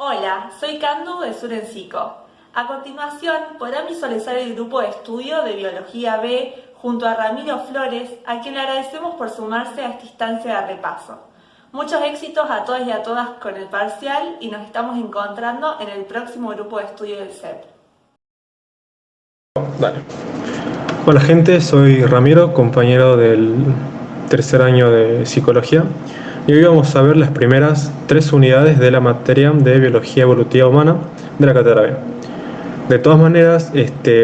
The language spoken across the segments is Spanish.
Hola, soy Candu de Surensico. A continuación podrán visualizar el grupo de estudio de Biología B junto a Ramiro Flores, a quien le agradecemos por sumarse a esta instancia de repaso. Muchos éxitos a todos y a todas con el parcial y nos estamos encontrando en el próximo grupo de estudio del CEP. Dale. Hola gente, soy Ramiro, compañero del tercer año de Psicología, y hoy vamos a ver las primeras 3 unidades de la materia de Biología Evolutiva Humana de la cátedra B. De todas maneras,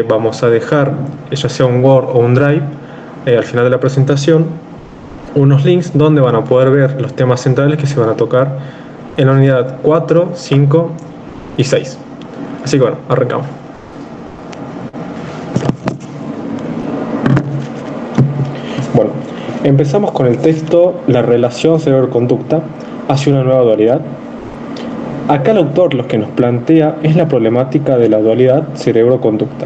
vamos a dejar, ya sea un Word o un Drive, al final de la presentación, unos links donde van a poder ver los temas centrales que se van a tocar en la unidad 4, 5 y 6. Así que bueno, arrancamos. Bueno, empezamos con el texto La relación cerebro-conducta hacia una nueva dualidad. Acá el autor lo que nos plantea es la problemática de la dualidad cerebro-conducta.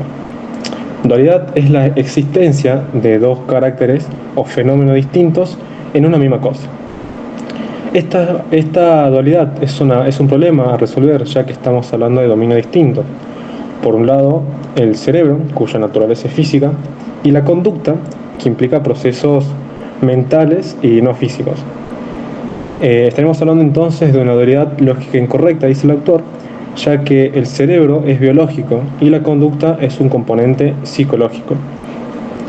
Dualidad es la existencia de dos caracteres o fenómenos distintos en una misma cosa. Esta dualidad es un problema a resolver, ya que estamos hablando de dominio distinto. Por un lado, el cerebro, cuya naturaleza es física, y la conducta, que implica procesos mentales y no físicos. Estaremos hablando entonces de una dualidad lógica incorrecta, dice el autor, ya que el cerebro es biológico y la conducta es un componente psicológico.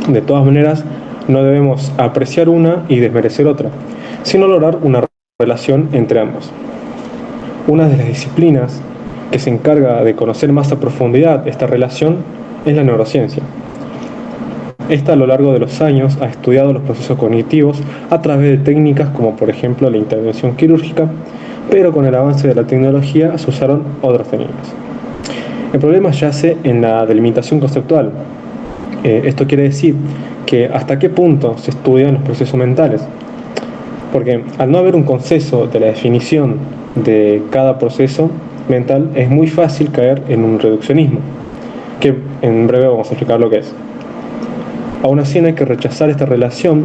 De todas maneras, no debemos apreciar una y desmerecer otra, sino lograr una relación entre ambos. Una de las disciplinas que se encarga de conocer más a profundidad esta relación es la neurociencia. Esta a lo largo de los años ha estudiado los procesos cognitivos a través de técnicas como por ejemplo la intervención quirúrgica, pero con el avance de la tecnología se usaron otras técnicas. El problema yace en la delimitación conceptual. Esto quiere decir que hasta qué punto se estudian los procesos mentales, porque al no haber un consenso de la definición de cada proceso mental es muy fácil caer en un reduccionismo, que en breve vamos a explicar lo que es. Aún así no hay que rechazar esta relación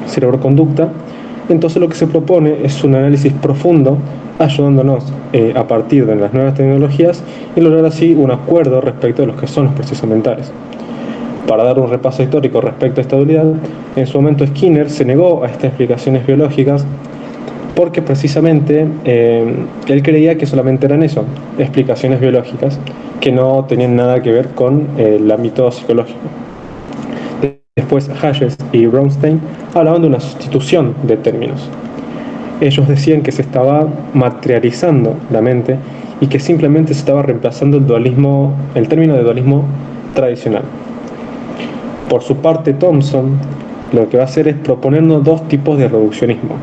cerebro-conducta, entonces lo que se propone es un análisis profundo ayudándonos a partir de las nuevas tecnologías y lograr así un acuerdo respecto de los que son los procesos mentales. Para dar un repaso histórico respecto a esta dualidad, en su momento Skinner se negó a estas explicaciones biológicas porque precisamente él creía que solamente eran eso, explicaciones biológicas, que no tenían nada que ver con el ámbito psicológico. Después Hayes y Bronstein hablaban de una sustitución de términos. Ellos decían que se estaba materializando la mente y que simplemente se estaba reemplazando el término de dualismo tradicional. Por su parte, Thompson lo que va a hacer es proponernos dos tipos de reduccionismo.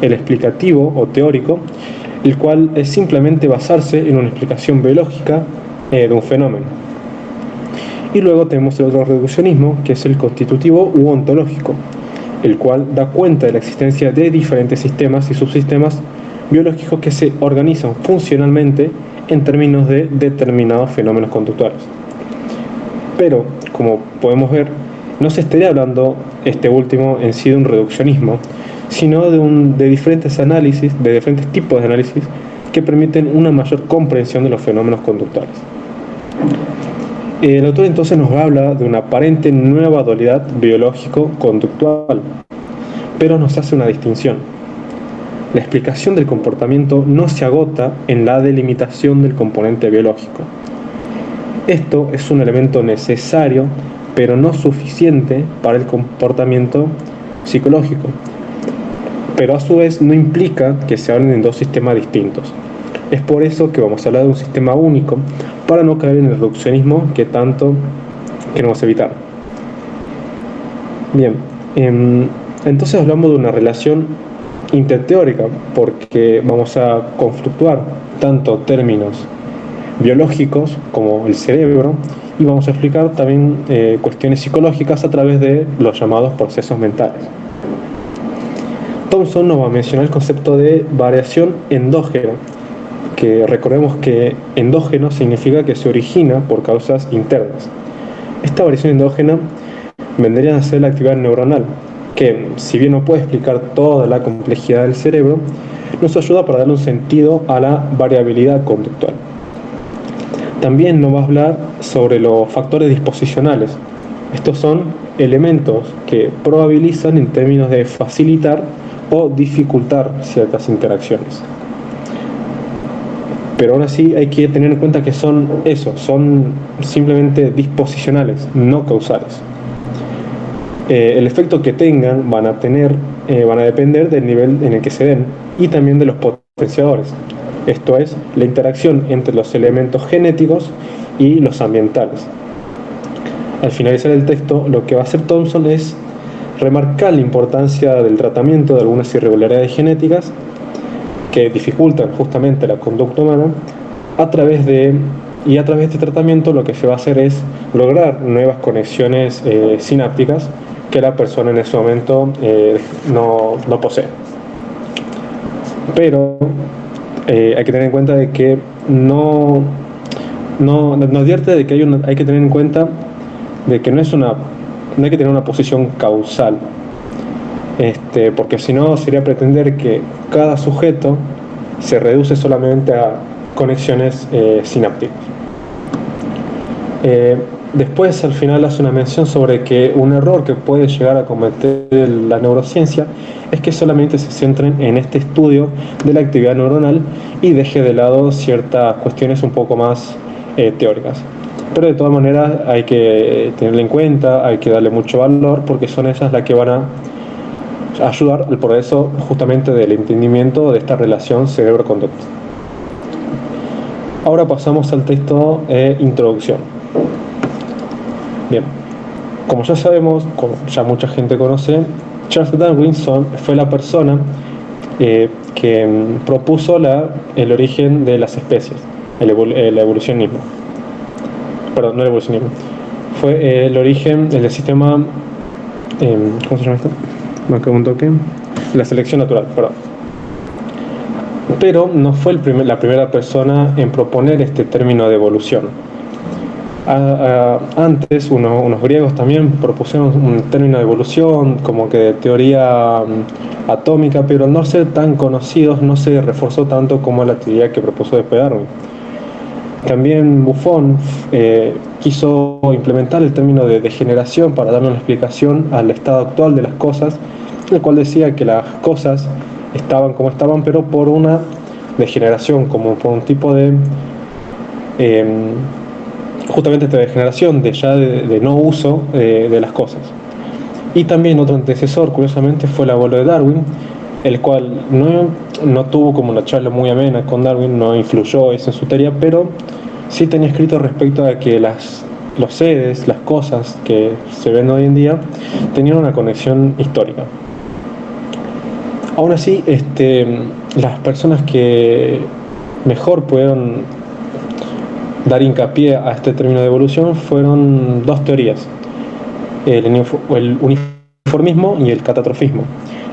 El explicativo o teórico, el cual es simplemente basarse en una explicación biológica de un fenómeno. Y luego tenemos el otro reduccionismo, que es el constitutivo u ontológico, el cual da cuenta de la existencia de diferentes sistemas y subsistemas biológicos que se organizan funcionalmente en términos de determinados fenómenos conductuales. Pero, como podemos ver, no se estaría hablando este último en sí de un reduccionismo, sino de diferentes análisis, de diferentes tipos de análisis que permiten una mayor comprensión de los fenómenos conductuales. El autor entonces nos habla de una aparente nueva dualidad biológico-conductual, pero nos hace una distinción. La explicación del comportamiento no se agota en la delimitación del componente biológico. Esto es un elemento necesario, pero no suficiente para el comportamiento psicológico. Pero a su vez no implica que se hablen en dos sistemas distintos. Es por eso que vamos a hablar de un sistema único, para no caer en el reduccionismo que tanto queremos evitar. Bien, entonces hablamos de una relación interteórica, porque vamos a confluctuar tanto términos biológicos como el cerebro, y vamos a explicar también cuestiones psicológicas a través de los llamados procesos mentales. Thompson nos va a mencionar el concepto de variación endógena, que recordemos que endógeno significa que se origina por causas internas. Esta variación endógena vendría a ser la actividad neuronal, que si bien no puede explicar toda la complejidad del cerebro, nos ayuda para darle un sentido a la variabilidad conductual. También nos va a hablar sobre los factores disposicionales. Estos son elementos que probabilizan en términos de facilitar o dificultar ciertas interacciones. Pero aún así hay que tener en cuenta que son simplemente disposicionales, no causales. El efecto que tengan van a depender del nivel en el que se den y también de los potenciadores. Esto es, la interacción entre los elementos genéticos y los ambientales. Al finalizar el texto, lo que va a hacer Thompson es remarcar la importancia del tratamiento de algunas irregularidades genéticas que dificultan justamente la conducta humana. A través de este tratamiento lo que se va a hacer es lograr nuevas conexiones sinápticas que la persona en ese momento no posee. Pero hay que tener en cuenta de que nos advierte de que hay que tener en cuenta de que no hay que tener una posición causal, porque si no sería pretender que cada sujeto se reduce solamente a conexiones sinápticas. Después al final hace una mención sobre que un error que puede llegar a cometer la neurociencia es que solamente se centren en este estudio de la actividad neuronal y deje de lado ciertas cuestiones un poco más teóricas. Pero de todas maneras hay que tenerla en cuenta, hay que darle mucho valor, porque son esas las que van a ayudar al progreso justamente del entendimiento de esta relación cerebro-conducta. Ahora pasamos al texto introducción. Bien, como ya sabemos, como ya mucha gente conoce, Charles Darwin fue la persona que propuso el origen de las especies, el evolucionismo. Perdón, no el evolucionismo. Fue el origen del sistema, ¿cómo se llama esto? Me quedo un toque. La selección natural, perdón. Pero no fue la primera persona en proponer este término de evolución. Antes, unos griegos también propusieron un término de evolución, como que de teoría atómica, pero al no ser tan conocidos, no se reforzó tanto como la teoría que propuso después Darwin. También Buffon quiso implementar el término de degeneración para darle una explicación al estado actual de las cosas, el cual decía que las cosas estaban como estaban, pero por una degeneración, como por un tipo de justamente esta degeneración de no uso de las cosas. Y también otro antecesor, curiosamente, fue el abuelo de Darwin, el cual no tuvo como una charla muy amena con Darwin, no influyó eso en su teoría, pero sí tenía escrito respecto a que los seres, las cosas que se ven hoy en día, tenían una conexión histórica. Aún así, las personas que mejor pudieron dar hincapié a este término de evolución fueron dos teorías, el uniformismo y el catastrofismo.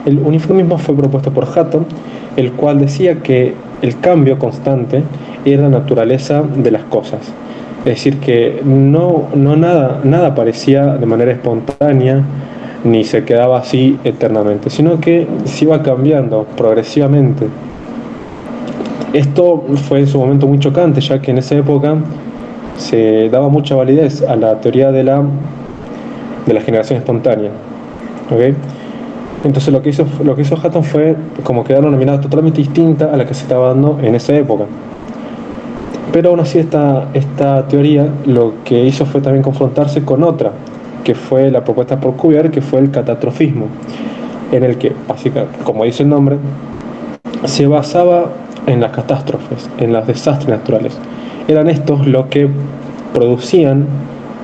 El uniformismo fue propuesto por Hutton, el cual decía que el cambio constante era la naturaleza de las cosas. Es decir, que nada aparecía de manera espontánea ni se quedaba así eternamente, sino que se iba cambiando progresivamente. Esto fue en su momento muy chocante, ya que en esa época se daba mucha validez a la teoría de la generación espontánea. ¿Okay? Entonces lo que hizo Hutton fue como que dar una mirada totalmente distinta a la que se estaba dando en esa época. Pero aún así esta teoría lo que hizo fue también confrontarse con otra, que fue la propuesta por Cuvier, que fue el catastrofismo, en el que, básicamente, como dice el nombre, se basaba en las catástrofes, en los desastres naturales. Eran estos los que producían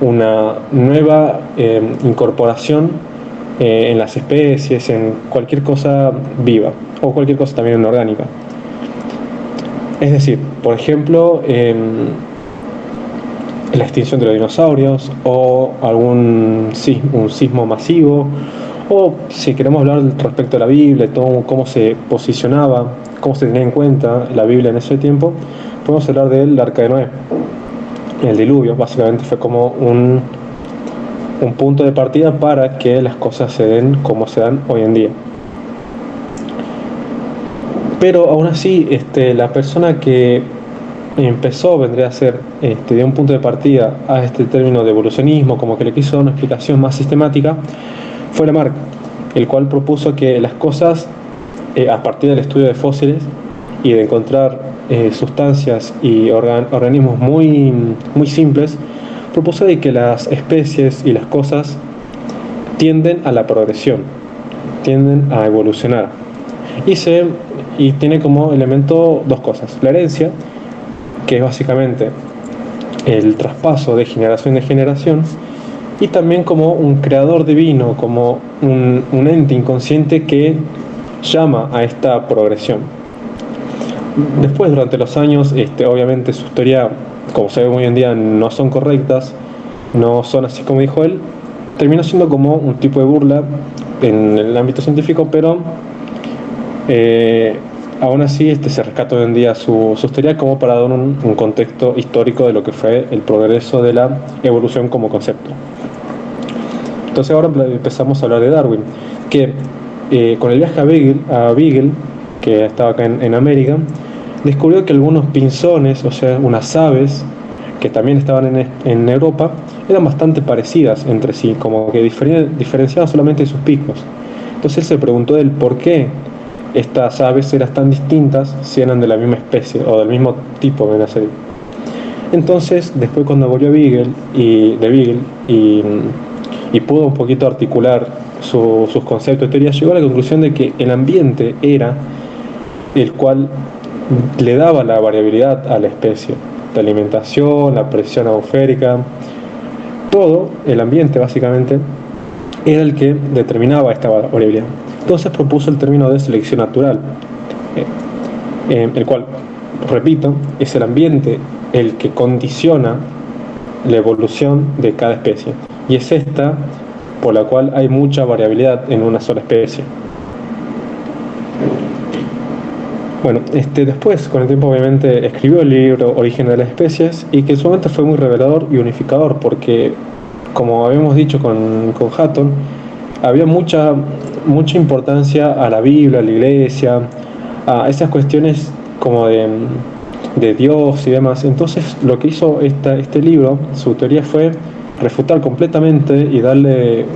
una nueva incorporación en las especies, en cualquier cosa viva, o cualquier cosa también inorgánica. Es decir, por ejemplo, la extinción de los dinosaurios, o un sismo masivo, o si queremos hablar respecto a la Biblia, cómo se posicionaba, cómo se tenía en cuenta la Biblia en ese tiempo, podemos hablar del Arca de Noé. El diluvio básicamente fue como un punto de partida para que las cosas se den como se dan hoy en día. Pero aún así, la persona que empezó, vendría a ser, de un punto de partida a este término de evolucionismo, como que le quiso dar una explicación más sistemática, fue Lamarck, el cual propuso que las cosas, a partir del estudio de fósiles y de encontrar sustancias y organismos muy, muy simples, propuso de que las especies y las cosas tienden a la progresión, tienden a evolucionar. Y tiene como elemento dos cosas: la herencia, que es básicamente el traspaso de generación en generación, y también como un creador divino, como un ente inconsciente que llama a esta progresión. Después, durante los años, obviamente sus teorías, como se ve hoy en día, no son correctas, no son así como dijo él, terminó siendo como un tipo de burla en el ámbito científico, pero aún así se rescata hoy en día sus teorías como para dar un contexto histórico de lo que fue el progreso de la evolución como concepto. Entonces ahora empezamos a hablar de Darwin, que con el viaje a Beagle, que estaba acá en América, descubrió que algunos pinzones, o sea, unas aves que también estaban en Europa, eran bastante parecidas entre sí, como que diferenciaban solamente sus picos. Entonces él se preguntó del por qué estas aves eran tan distintas si eran de la misma especie o del mismo tipo, ven a ser. Entonces, después cuando volvió a Beagle y pudo un poquito articular sus conceptos de teoría, llegó a la conclusión de que el ambiente era el cual le daba la variabilidad a la especie, la alimentación, la presión atmosférica, todo el ambiente básicamente era el que determinaba esta variabilidad. Entonces propuso el término de selección natural, el cual, repito, es el ambiente el que condiciona la evolución de cada especie, y es esta por la cual hay mucha variabilidad en una sola especie. Bueno, después, con el tiempo, obviamente, escribió el libro Origen de las Especies, y que en su momento fue muy revelador y unificador, porque, como habíamos dicho con Hutton, había mucha importancia a la Biblia, a la Iglesia, a esas cuestiones como de Dios y demás. Entonces, lo que hizo este libro, su teoría, fue refutar completamente y darle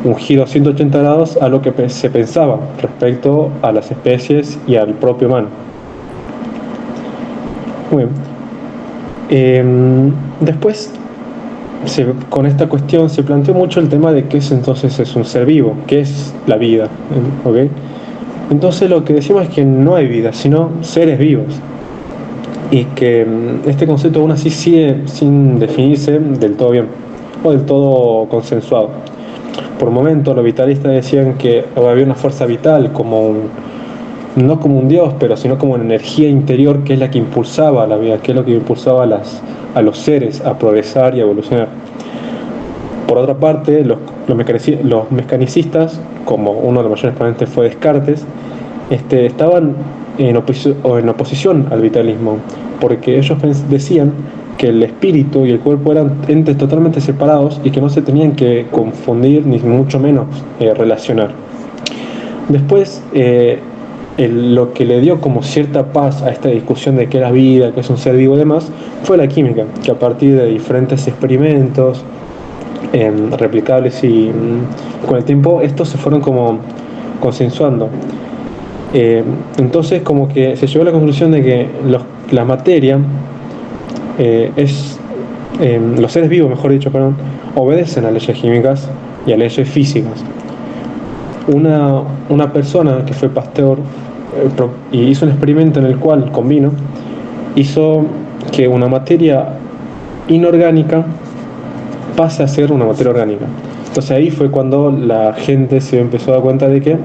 un giro 180 grados a lo que se pensaba respecto a las especies y al propio humano. Muy bien. Después, con esta cuestión se planteó mucho el tema de qué entonces es un ser vivo, qué es la vida, ¿okay? Entonces lo que decimos es que no hay vida, sino seres vivos, y que este concepto aún así sigue sin definirse del todo bien o del todo consensuado. Por momentos los vitalistas decían que había una fuerza vital, no como un dios, pero sino como una energía interior que es la que impulsaba la vida, que es lo que impulsaba a los seres a progresar y a evolucionar. Por otra parte, los mecanicistas, como uno de los mayores exponentes fue Descartes, estaban en oposición al vitalismo, porque ellos decían que el espíritu y el cuerpo eran entes totalmente separados y que no se tenían que confundir ni mucho menos relacionar. Después, lo que le dio como cierta paz a esta discusión de qué era vida, qué es un ser vivo y demás, fue la química, que a partir de diferentes experimentos replicables y con el tiempo estos se fueron como consensuando. Entonces como que se llegó a la conclusión de que la materia los seres vivos, mejor dicho, obedecen a leyes químicas y a leyes físicas. Una persona que fue Pasteur y hizo un experimento en el cual hizo que una materia inorgánica pase a ser una materia orgánica. Entonces ahí fue cuando la gente se empezó a dar cuenta de que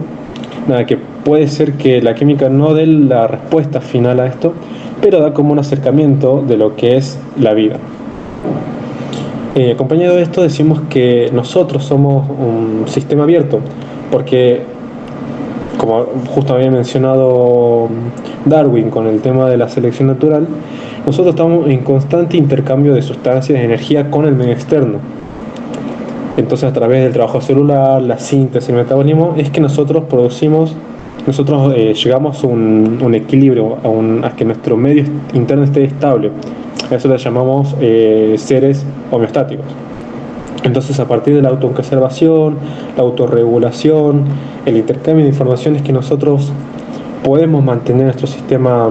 puede ser que la química no dé la respuesta final a esto, pero da como un acercamiento de lo que es la vida. Acompañado de esto decimos que nosotros somos un sistema abierto, porque como justo había mencionado Darwin con el tema de la selección natural, nosotros estamos en constante intercambio de sustancias y energía con el medio externo. Entonces, a través del trabajo celular, la síntesis, el metabolismo, es que nosotros producimos nosotros llegamos a un equilibrio, a que nuestro medio interno esté estable. A eso le llamamos seres homeostáticos. Entonces, a partir de la autoconservación, la autorregulación, el intercambio de informaciones, que nosotros podemos mantener nuestro sistema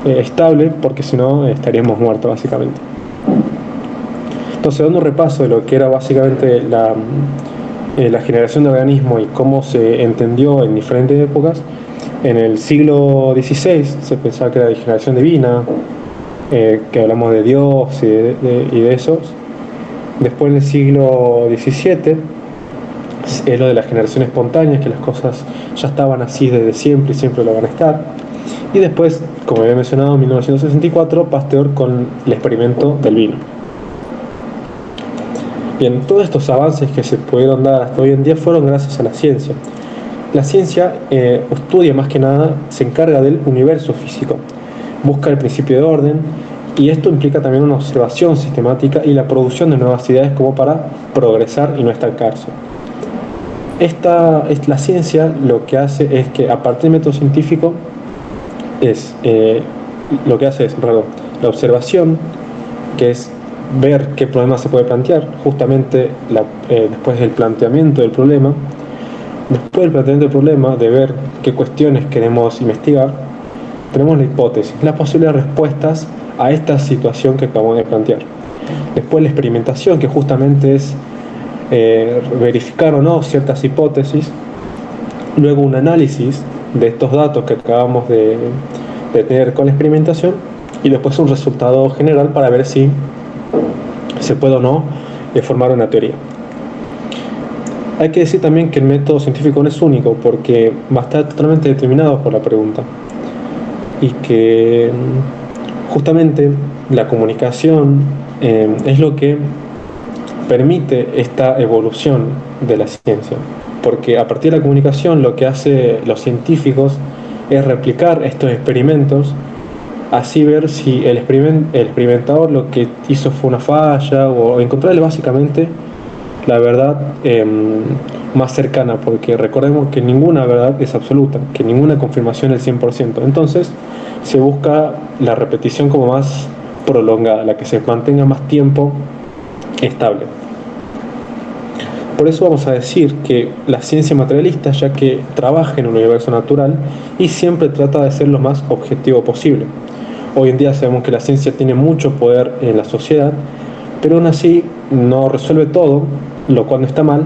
estable, porque si no estaríamos muertos básicamente. Entonces, dando un repaso de lo que era básicamente la generación de organismos y cómo se entendió en diferentes épocas, en el siglo XVI se pensaba que era de generación divina, que hablamos de Dios y de esos. Después, en el siglo XVII, es lo de la generación espontánea, que las cosas ya estaban así desde siempre y siempre lo van a estar. Y después, como había mencionado, en 1964, Pasteur con el experimento del vino. Bien, todos estos avances que se pudieron dar hasta hoy en día fueron gracias a la ciencia. La ciencia estudia más que nada, se encarga del universo físico, busca el principio de orden, y esto implica también una observación sistemática y la producción de nuevas ideas como para progresar y no estancarse. La ciencia lo que hace es que, a partir del método científico, la observación, que es ver qué problema se puede plantear, justamente después del planteamiento del problema. Después del planteamiento del problema, de ver qué cuestiones queremos investigar, tenemos la hipótesis, las posibles respuestas a esta situación que acabamos de plantear. Después la experimentación, que justamente es verificar o no ciertas hipótesis. Luego un análisis de estos datos que acabamos de tener con la experimentación, y después un resultado general para ver si se puede o no formar una teoría. Hay que decir también que el método científico no es único, porque va a estar totalmente determinado por la pregunta, y que justamente la comunicación es lo que permite esta evolución de la ciencia, porque a partir de la comunicación lo que hacen los científicos es replicar estos experimentos, así ver si el experimentador lo que hizo fue una falla, o encontrarle básicamente la verdad más cercana, porque recordemos que ninguna verdad es absoluta, que ninguna confirmación es 100%. Entonces se busca la repetición como más prolongada, la que se mantenga más tiempo estable. Por eso vamos a decir que la ciencia materialista, ya que trabaja en un universo natural y siempre trata de ser lo más objetivo posible. Hoy en día sabemos que la ciencia tiene mucho poder en la sociedad, pero aún así no resuelve todo, lo cual no está mal,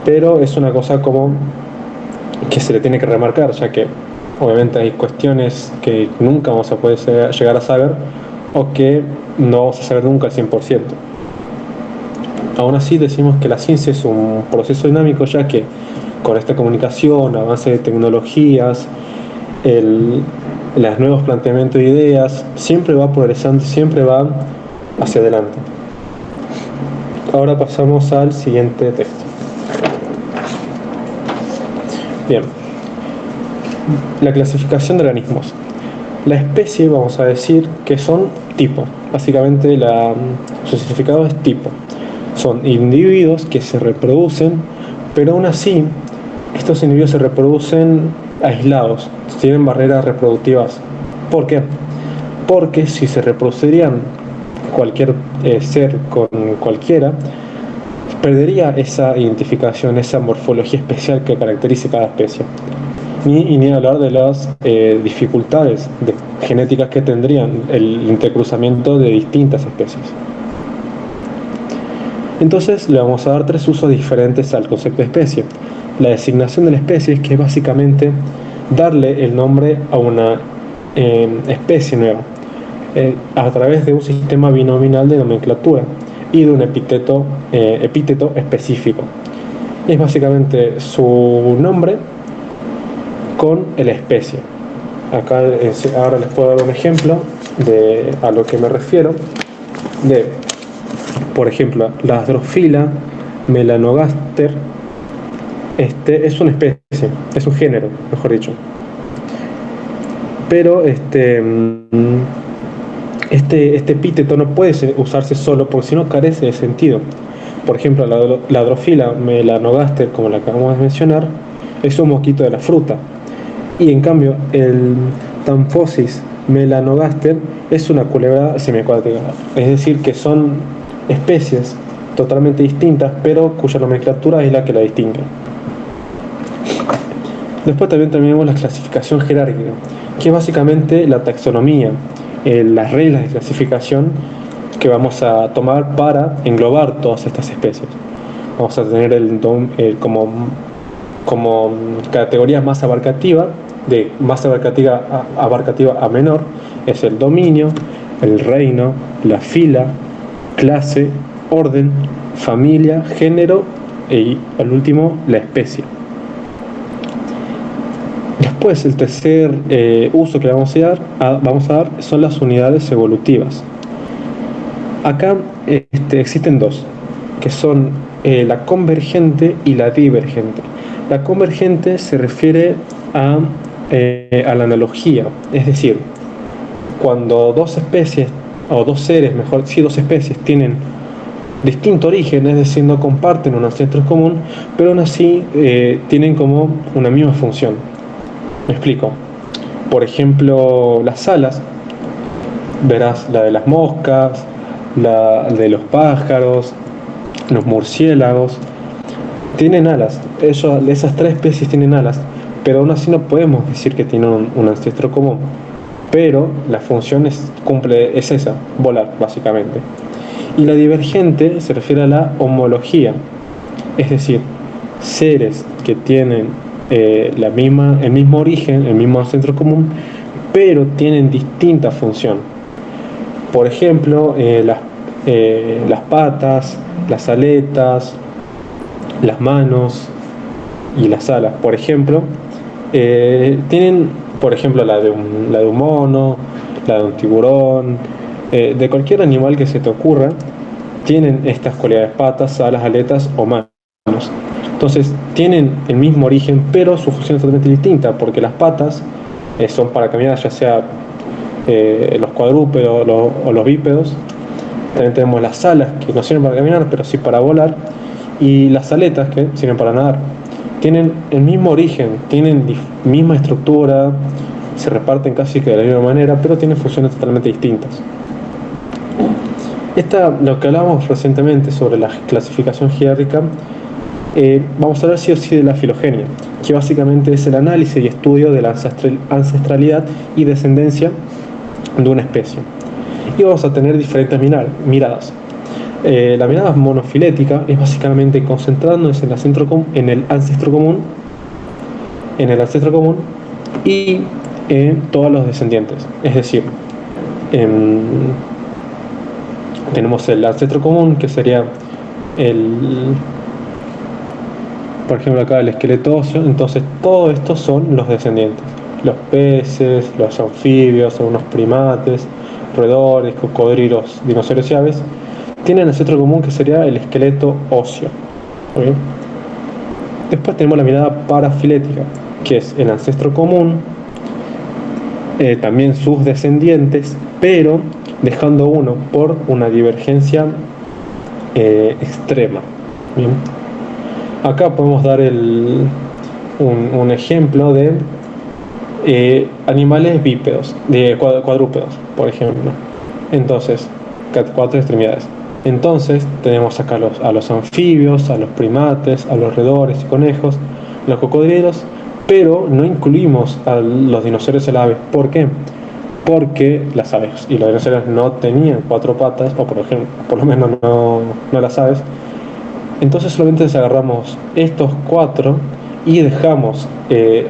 pero es una cosa como que se le tiene que remarcar, ya que obviamente hay cuestiones que nunca vamos a poder llegar a saber, o que no vamos a saber nunca al 100%. Aún así decimos que la ciencia es un proceso dinámico, ya que con esta comunicación, avance de tecnologías, los nuevos planteamientos de ideas, siempre va progresando, siempre va hacia adelante. Ahora pasamos al siguiente texto. Bien, la clasificación de organismos. La especie, vamos a decir que son tipos. Básicamente su significado es tipo. Son individuos que se reproducen, pero aún así estos individuos se reproducen aislados, tienen barreras reproductivas. ¿Por qué? Porque si se reproducirían cualquier ser con cualquiera, perdería esa identificación, esa morfología especial que caracteriza cada especie. Ni hablar de las dificultades genéticas que tendrían el intercruzamiento de distintas especies. Entonces le vamos a dar 3 usos diferentes al concepto de especie. La designación de la especie, que es básicamente darle el nombre a una especie nueva a través de un sistema binominal de nomenclatura y de un epíteto específico. Es básicamente su nombre con la especie. Acá ahora les puedo dar un ejemplo a lo que me refiero. Por ejemplo, la Drosophila melanogaster es una especie, es un género, mejor dicho. Pero este epíteto no puede usarse solo, porque si no carece de sentido. Por ejemplo, la Drosophila melanogaster, como la acabamos de mencionar, es un mosquito de la fruta. Y en cambio, el Tamphosis melanogaster es una culebra semiacuática. Es decir, que son especies totalmente distintas, pero cuya nomenclatura es la que la distingue. Después también tenemos la clasificación jerárquica, que es básicamente la taxonomía, las reglas de clasificación que vamos a tomar para englobar todas estas especies. Vamos a tener como categorías más abarcativas, de más abarcativa a menor, es el dominio, el reino, la fila, clase, orden, familia, género y al último la especie. Después, el tercer uso que vamos a dar son las unidades evolutivas. Acá existen dos, que son la convergente y la divergente. La convergente se refiere a la analogía, es decir, cuando dos especies, o dos seres, mejor, sí, dos especies tienen distinto origen, es decir, no comparten un ancestro común, pero aún así tienen como una misma función. Me explico. Por ejemplo, las alas, verás la de las moscas, la de los pájaros, los murciélagos, tienen alas. Esas tres especies tienen alas, pero aún así no podemos decir que tienen un ancestro común. Pero la función es esa, volar, básicamente. Y la divergente se refiere a la homología, es decir, seres que tienen el mismo origen, el mismo ancestro común, pero tienen distinta función. Por ejemplo, las patas, las aletas, las manos y las alas, por ejemplo, tienen, por ejemplo, la de un mono, la de un tiburón, de cualquier animal que se te ocurra, tienen estas cualidades: patas, alas, aletas o manos. Entonces tienen el mismo origen, pero su función es totalmente distinta, porque las patas son para caminar, ya sea los cuadrúpedos o los bípedos. También tenemos las alas, que no sirven para caminar, pero sí para volar, y las aletas, que sirven para nadar. Tienen el mismo origen, tienen misma estructura, se reparten casi que de la misma manera, pero tienen funciones totalmente distintas. Lo que hablábamos recientemente sobre la clasificación jerárquica, vamos a hablar sí o sí de la filogenia, que básicamente es el análisis y estudio de la ancestralidad y descendencia de una especie. Y vamos a tener diferentes miradas. La mirada monofilética es básicamente concentrarnos en el ancestro común y en todos los descendientes. Es decir, tenemos el ancestro común, que sería por ejemplo acá el esqueleto óseo. Entonces todos estos son los descendientes: los peces, los anfibios, algunos primates, roedores, cocodrilos, dinosaurios y aves tienen ancestro común, que sería el esqueleto óseo. ¿Okay? Después tenemos la mirada parafilética, que es el ancestro común, también sus descendientes, pero dejando uno por una divergencia extrema. ¿Bien? Acá podemos dar un ejemplo de animales bípedos, de cuadrúpedos, por ejemplo. Entonces, cuatro extremidades. Entonces tenemos acá a los anfibios, a los primates, a los roedores y conejos, los cocodrilos, pero no incluimos a los dinosaurios y las aves. ¿Por qué? Porque las aves y los dinosaurios no tenían cuatro patas, o por lo menos no las aves. Entonces solamente agarramos estos cuatro y dejamos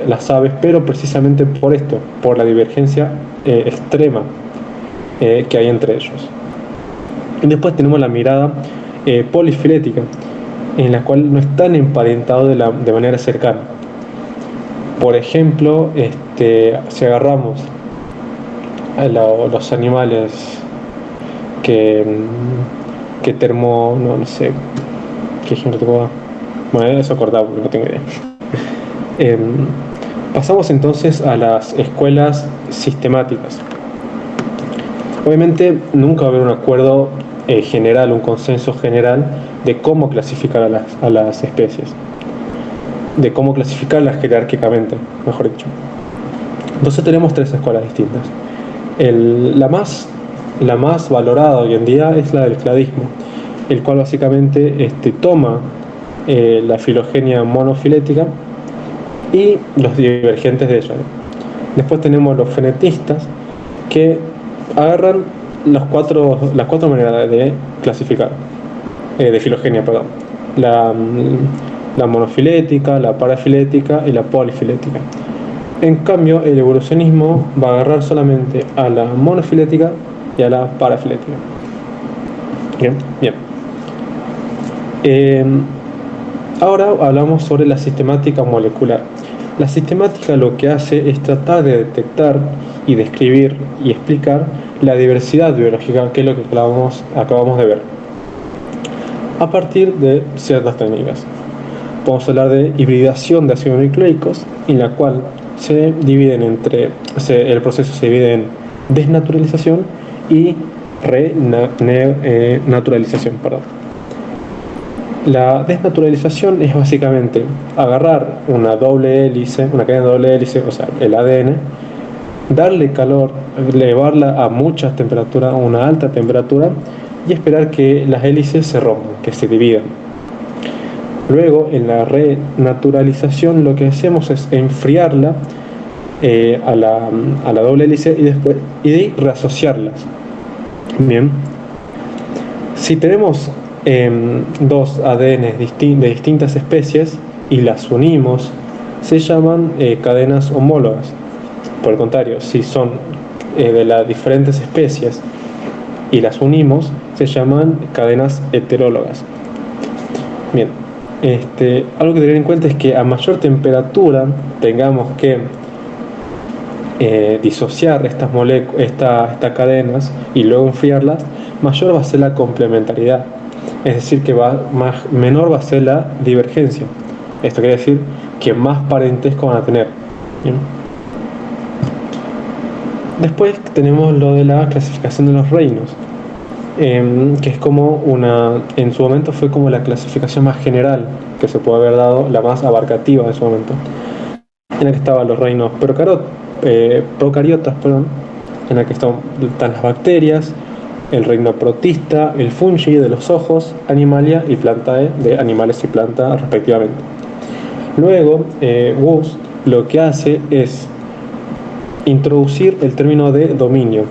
las aves, pero precisamente por esto, por la divergencia extrema que hay entre ellos. Y después tenemos la mirada polifilética, en la cual no están emparentados de manera cercana. Por ejemplo, si agarramos a los animales no sé qué ejemplo te puedo dar. Bueno, eso cortado porque no tengo idea. Pasamos entonces a las escuelas sistemáticas. Obviamente nunca va a haber un acuerdo general, un consenso general de cómo clasificar a las especies. de cómo clasificarlas jerárquicamente, mejor dicho. Entonces tenemos tres escuelas distintas. La más valorada hoy en día es la del cladismo, el cual básicamente toma la filogenia monofilética y los divergentes de ella. Después tenemos los fenetistas, que agarran las cuatro maneras de clasificar, de filogenia, perdón. La monofilética, la parafilética y la polifilética. En cambio, el evolucionismo va a agarrar solamente a la monofilética y a la parafilética. Bien. Ahora hablamos sobre la sistemática molecular. La sistemática lo que hace es tratar de detectar y describir y explicar la diversidad biológica, que es lo que acabamos de ver, a partir de ciertas técnicas. Vamos a hablar de hibridación de ácidos nucleicos, en la cual el proceso se divide en desnaturalización y renaturalización. La desnaturalización es básicamente agarrar una cadena de doble hélice, o sea, el ADN, darle calor, elevarla a mucha temperatura, a una alta temperatura, y esperar que las hélices se rompan, que se dividan. Luego, en la renaturalización, lo que hacemos es enfriarla a la doble hélice y reasociarlas. Bien. Si tenemos dos ADN de distintas especies y las unimos, se llaman cadenas homólogas. Por el contrario, si son de las diferentes especies y las unimos, se llaman cadenas heterólogas. Bien, algo que tener en cuenta es que a mayor temperatura tengamos que disociar estas cadenas y luego enfriarlas, mayor va a ser la complementariedad. Es decir, que menor va a ser la divergencia. Esto quiere decir que más parentesco van a tener. ¿Bien? Después tenemos lo de la clasificación de los reinos, que es como en su momento fue como la clasificación más general que se puede haber dado, la más abarcativa en su momento, en la que estaban los reinos procariotas, en la que están las bacterias, el reino protista, el fungi de los ojos, animalia y plantae de animales y plantas respectivamente. Luego, Woese lo que hace es introducir el término de dominio,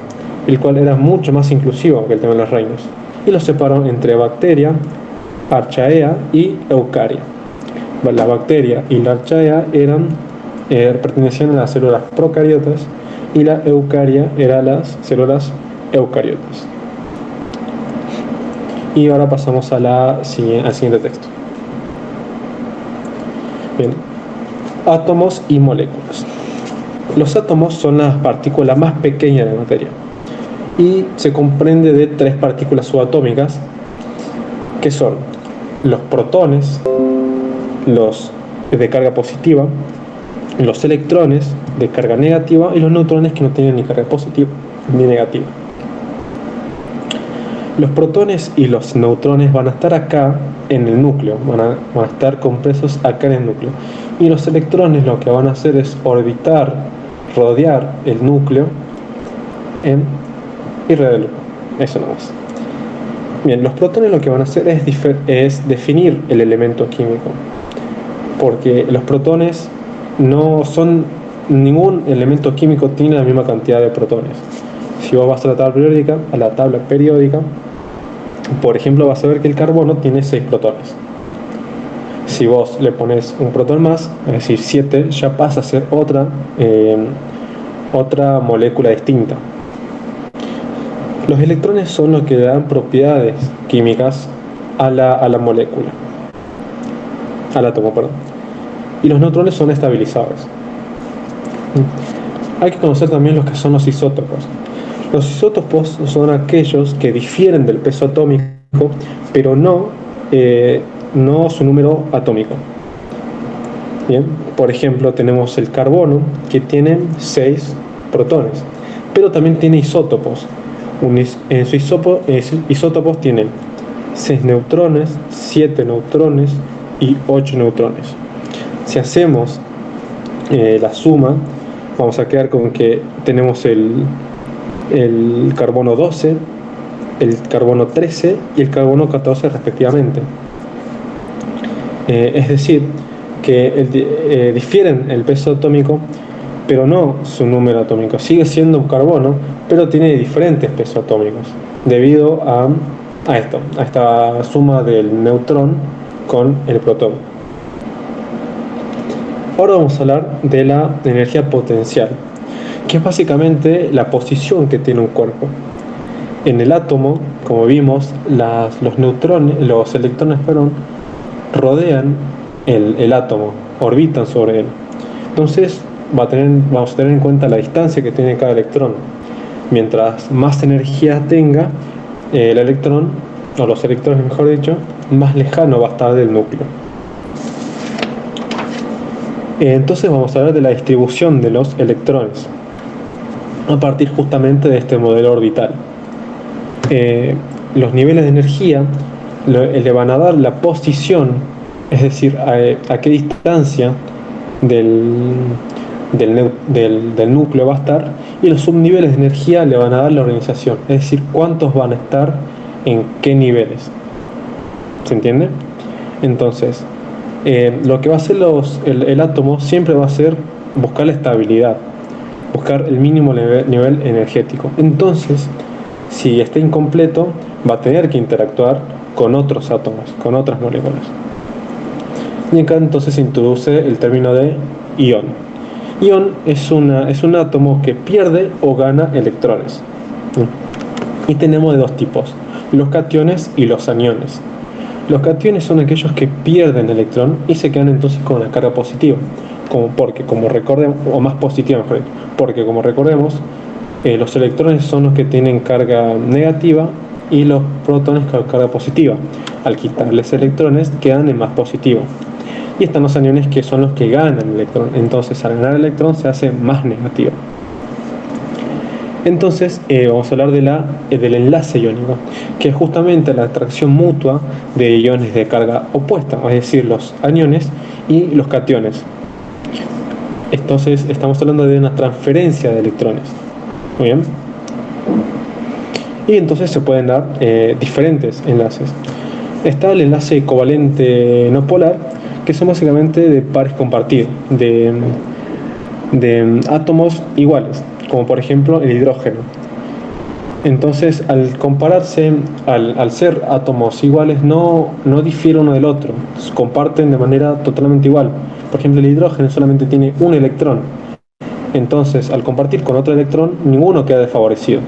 el cual era mucho más inclusivo que el tema de los reinos, y lo separó entre bacteria, archaea y eucaria. La bacteria y la archaea pertenecían a las células procariotas y la eucaria eran las células eucariotas. Y ahora pasamos al siguiente texto. Bien. Átomos y moléculas. Los átomos son las partículas más pequeñas de la materia y se comprende de tres partículas subatómicas, que son los protones, los de carga positiva, los electrones de carga negativa y los neutrones, que no tienen ni carga positiva ni negativa. Los protones y los neutrones van a estar acá en el núcleo, van a estar compresos acá en el núcleo, y los electrones lo que van a hacer es rodear el núcleo y rodearlo. Eso nada más. Bien, los protones lo que van a hacer es definir el elemento químico, porque los protones no son, ningún elemento químico tiene la misma cantidad de protones. Si vos vas a la tabla periódica, por ejemplo, vas a ver que el carbono tiene 6 protones. Si vos le pones un protón más, es decir 7, ya pasa a ser otra molécula distinta. Los electrones son los que le dan propiedades químicas a la molécula, al átomo, perdón. Y los neutrones son estabilizadores. Hay que conocer también los que son los isótopos. Los isótopos son aquellos que difieren del peso atómico, pero no su número atómico. Bien, por ejemplo, tenemos el carbono, que tiene 6 protones, pero también tiene isótopos. En sus isótopos tienen 6 neutrones, 7 neutrones y 8 neutrones. Si hacemos la suma, vamos a quedar con que tenemos el carbono 12, el carbono 13 y el carbono 14 respectivamente. Es decir, que difieren el peso atómico, pero no su número atómico. Sigue siendo un carbono, pero tiene diferentes pesos atómicos, debido a esta suma del neutrón con el protón. Ahora vamos a hablar de la energía potencial, que es básicamente la posición que tiene un cuerpo. En el átomo, como vimos, los electrones rodean el átomo, orbitan sobre él. Entonces vamos a tener en cuenta la distancia que tiene cada electrón. Mientras más energía tenga el electrón, o los electrones mejor dicho, más lejano va a estar del núcleo. Entonces vamos a hablar de la distribución de los electrones a partir justamente de este modelo orbital. Los niveles de energía le van a dar la posición, es decir, a qué distancia del núcleo va a estar, y los subniveles de energía le van a dar la organización, es decir, cuántos van a estar en qué niveles. ¿Se entiende? Entonces, lo que va a hacer el átomo siempre va a ser buscar la estabilidad, buscar el mínimo nivel energético. Entonces, si está incompleto, va a tener que interactuar con otros átomos, con otras moléculas. Y acá entonces se introduce el término de ion. Ion es un átomo que pierde o gana electrones. Y tenemos de dos tipos, los cationes y los aniones. Los cationes son aquellos que pierden electrón y se quedan entonces con la carga positiva, porque como recordemos, los electrones son los que tienen carga negativa y los protones con carga positiva. Al quitarles electrones quedan en más positivo. Y están los aniones, que son los que ganan el electrón. Entonces al ganar el electrón se hace más negativo. Entonces vamos a hablar del enlace iónico, que es justamente la atracción mutua de iones de carga opuesta, es decir, los aniones y los cationes. Entonces estamos hablando de una transferencia de electrones. Muy bien. Y entonces se pueden dar diferentes enlaces. Está el enlace covalente no polar, que son básicamente de pares compartidos, de átomos iguales, como por ejemplo el hidrógeno. Entonces, al compararse, al ser átomos iguales, no difiere uno del otro, comparten de manera totalmente igual. Por ejemplo, el hidrógeno solamente tiene un electrón. Entonces, al compartir con otro electrón, ninguno queda desfavorecido.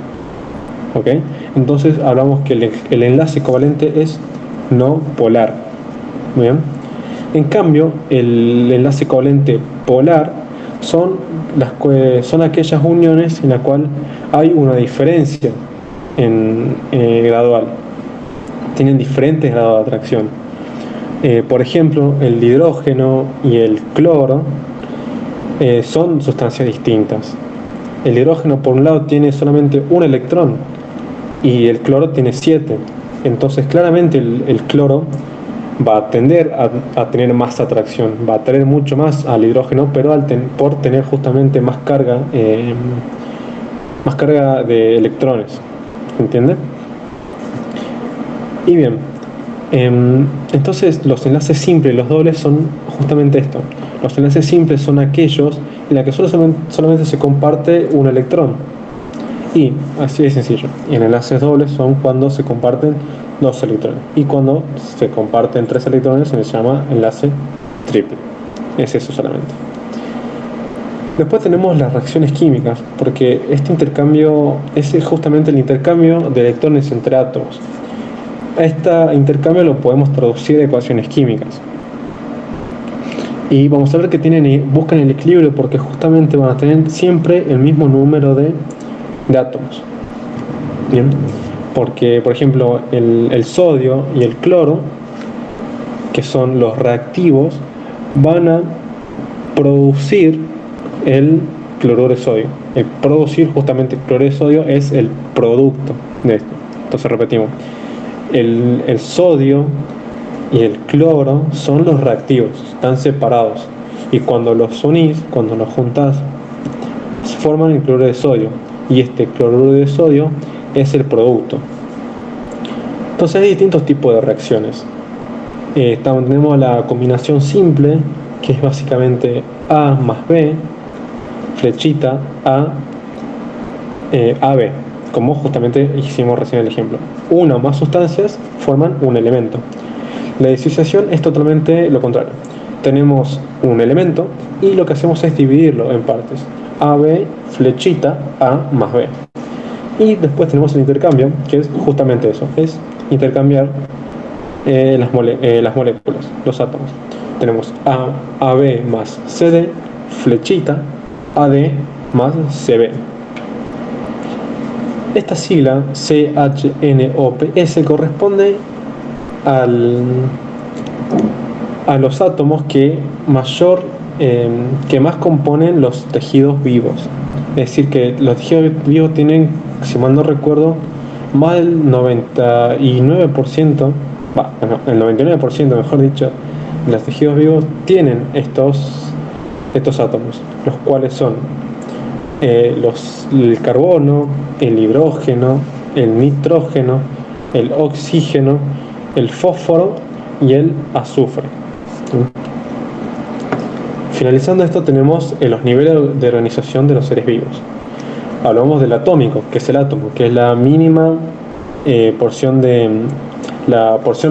¿Ok? Entonces, hablamos que el enlace covalente es no polar. ¿Muy bien? En cambio, el enlace covalente polar son aquellas uniones en la cual hay una diferencia gradual. Tienen diferentes grados de atracción. Por ejemplo, el hidrógeno y el cloro son sustancias distintas. El hidrógeno, por un lado, tiene solamente un electrón y el cloro tiene 7. Entonces, claramente el cloro va a tender a tener más atracción, va a atraer mucho más al hidrógeno, pero por tener justamente más carga de electrones. ¿Entiende? Y bien, entonces los enlaces simples y los dobles son justamente esto. Los enlaces simples son aquellos en los que solamente se comparte un electrón. Y así de sencillo. Y en enlaces dobles son cuando se comparten 2 electrones. Y cuando se comparten 3 electrones se les llama enlace triple. Es eso solamente. Después tenemos las reacciones químicas, porque este intercambio es justamente el intercambio de electrones entre átomos. A este intercambio lo podemos traducir a ecuaciones químicas. Y vamos a ver que buscan el equilibrio, porque justamente van a tener siempre el mismo número de átomos. Bien, porque por ejemplo el sodio y el cloro, que son los reactivos, van a producir el cloruro de sodio. El producir justamente el cloruro de sodio es el producto de esto. Entonces repetimos, el sodio y el cloro son los reactivos, están separados. y cuando los unís, cuando los juntás, se forman el cloruro de sodio, y este cloruro de sodio es el producto. Entonces hay distintos tipos de reacciones. Tenemos la combinación simple, que es básicamente A más B, flechita AB, como justamente hicimos recién el ejemplo. Una o más sustancias forman un elemento. La disociación es totalmente lo contrario. Tenemos un elemento y lo que hacemos es dividirlo en partes. AB, flechita, A más B. Y después tenemos el intercambio, que es justamente eso, es intercambiar las moléculas, los átomos. Tenemos AB más CD, flechita, AD más CB. Esta sigla CHNOPS corresponde a los átomos que más componen los tejidos vivos. Es decir, que los tejidos vivos tienen, si mal no recuerdo, más del 99%, el 99% mejor dicho, de los tejidos vivos tienen estos átomos, los cuales son el carbono, el hidrógeno, el nitrógeno, el oxígeno, el fósforo y el azufre. Finalizando esto tenemos los niveles de organización de los seres vivos. Hablamos del atómico, que es el átomo, que es la mínima porción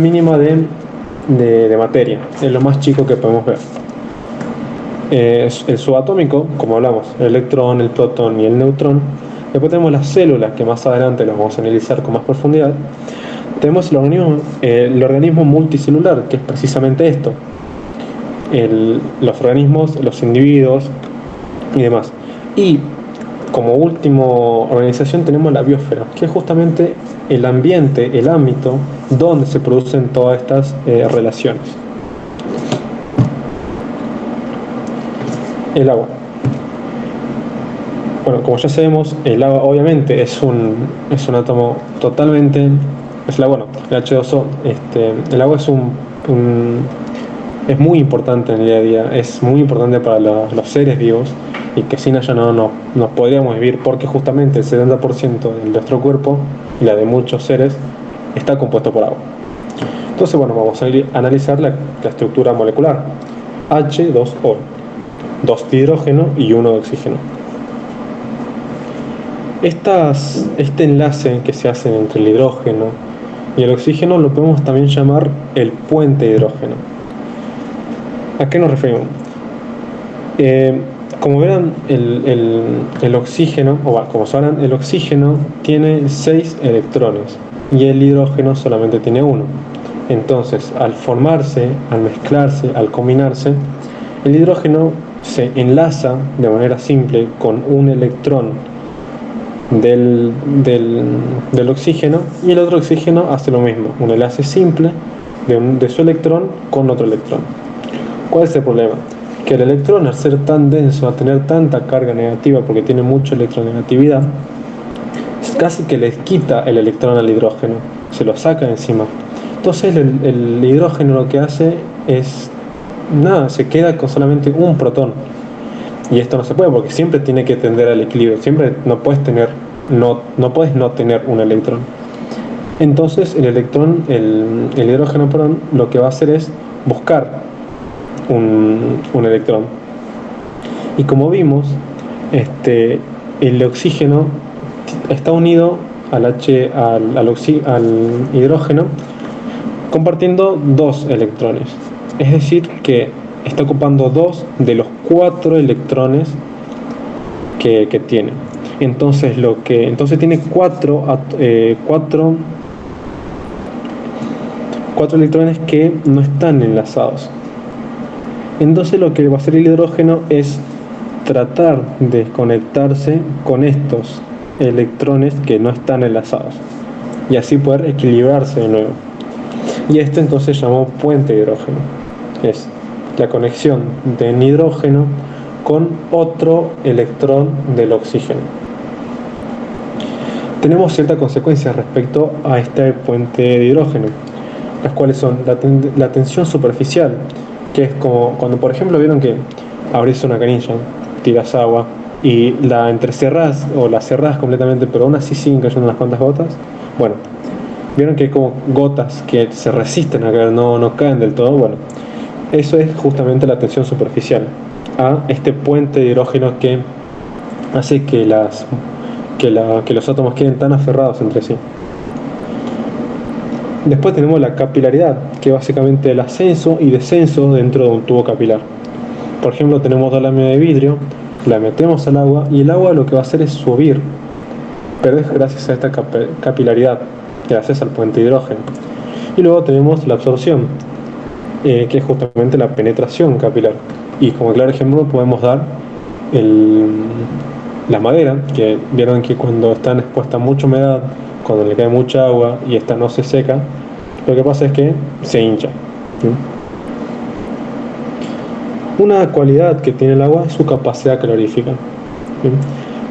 mínima de materia, es lo más chico que podemos ver. El subatómico, como hablamos, el electrón, el protón y el neutrón. Después tenemos las células, que más adelante las vamos a analizar con más profundidad. Tenemos el organismo multicelular, que es precisamente esto. Los organismos, los individuos y demás. Y como última organización tenemos la biosfera, que es justamente el ambiente, el ámbito donde se producen todas estas relaciones. El agua. Bueno, como ya sabemos, el agua obviamente es un átomo totalmente, el H2O. El agua es muy importante en el día a día, es muy importante para los seres vivos, y que sin ella no podríamos vivir, porque justamente el 70% de nuestro cuerpo y la de muchos seres está compuesto por agua. Entonces, bueno, vamos a analizar la estructura molecular. H2O, 2 de hidrógeno y 1 de oxígeno. Este enlace que se hace entre el hidrógeno y el oxígeno lo podemos también llamar el puente de hidrógeno. ¿A qué nos referimos? Como verán, el oxígeno, como sabrán, el oxígeno tiene 6 electrones y el hidrógeno solamente tiene 1. Entonces, al formarse, al mezclarse, al combinarse, el hidrógeno se enlaza de manera simple con un electrón del oxígeno, y el otro oxígeno hace lo mismo, un enlace simple de su electrón con otro electrón. ¿Cuál es el problema? Que el electrón, al ser tan denso, a tener tanta carga negativa, porque tiene mucha electronegatividad, casi que le quita el electrón al hidrógeno, se lo saca encima. Entonces el hidrógeno lo que hace es nada, se queda con solamente un protón, y esto no se puede, porque siempre tiene que tender al equilibrio, siempre no puedes no tener un electrón. Entonces el hidrógeno, lo que va a hacer es buscar un electrón, y como vimos, el oxígeno está unido al hidrógeno compartiendo 2 electrones, es decir que está ocupando 2 de los 4 electrones que tiene. Entonces tiene 4 electrones que no están enlazados. Entonces lo que va a hacer el hidrógeno es tratar de conectarse con estos electrones que no están enlazados, y así poder equilibrarse de nuevo. Y esto entonces se llamó puente de hidrógeno. Es la conexión de hidrógeno con otro electrón del oxígeno. Tenemos ciertas consecuencias respecto a este puente de hidrógeno, las cuales son la tensión superficial, que es como cuando, por ejemplo, vieron que abrís una canilla, tiras agua y la entrecerrás o la cerrás completamente, pero aún así siguen cayendo unas cuantas gotas. Bueno, vieron que hay como gotas que se resisten a caer, no caen del todo. Bueno, eso es justamente la tensión superficial a este puente de hidrógeno que hace que los átomos queden tan aferrados entre sí. Después tenemos la capilaridad, que es básicamente el ascenso y descenso dentro de un tubo capilar. Por ejemplo, tenemos dos láminas de vidrio, la metemos al agua y el agua lo que va a hacer es subir, pero es gracias a esta capilaridad, gracias al puente de hidrógeno. Y luego tenemos la absorción, que es justamente la penetración capilar. Y como claro ejemplo podemos dar la madera, que vieron que cuando está expuesta a mucha humedad, cuando le cae mucha agua y esta no se seca, lo que pasa es que se hincha. Una cualidad que tiene el agua es su capacidad calorífica.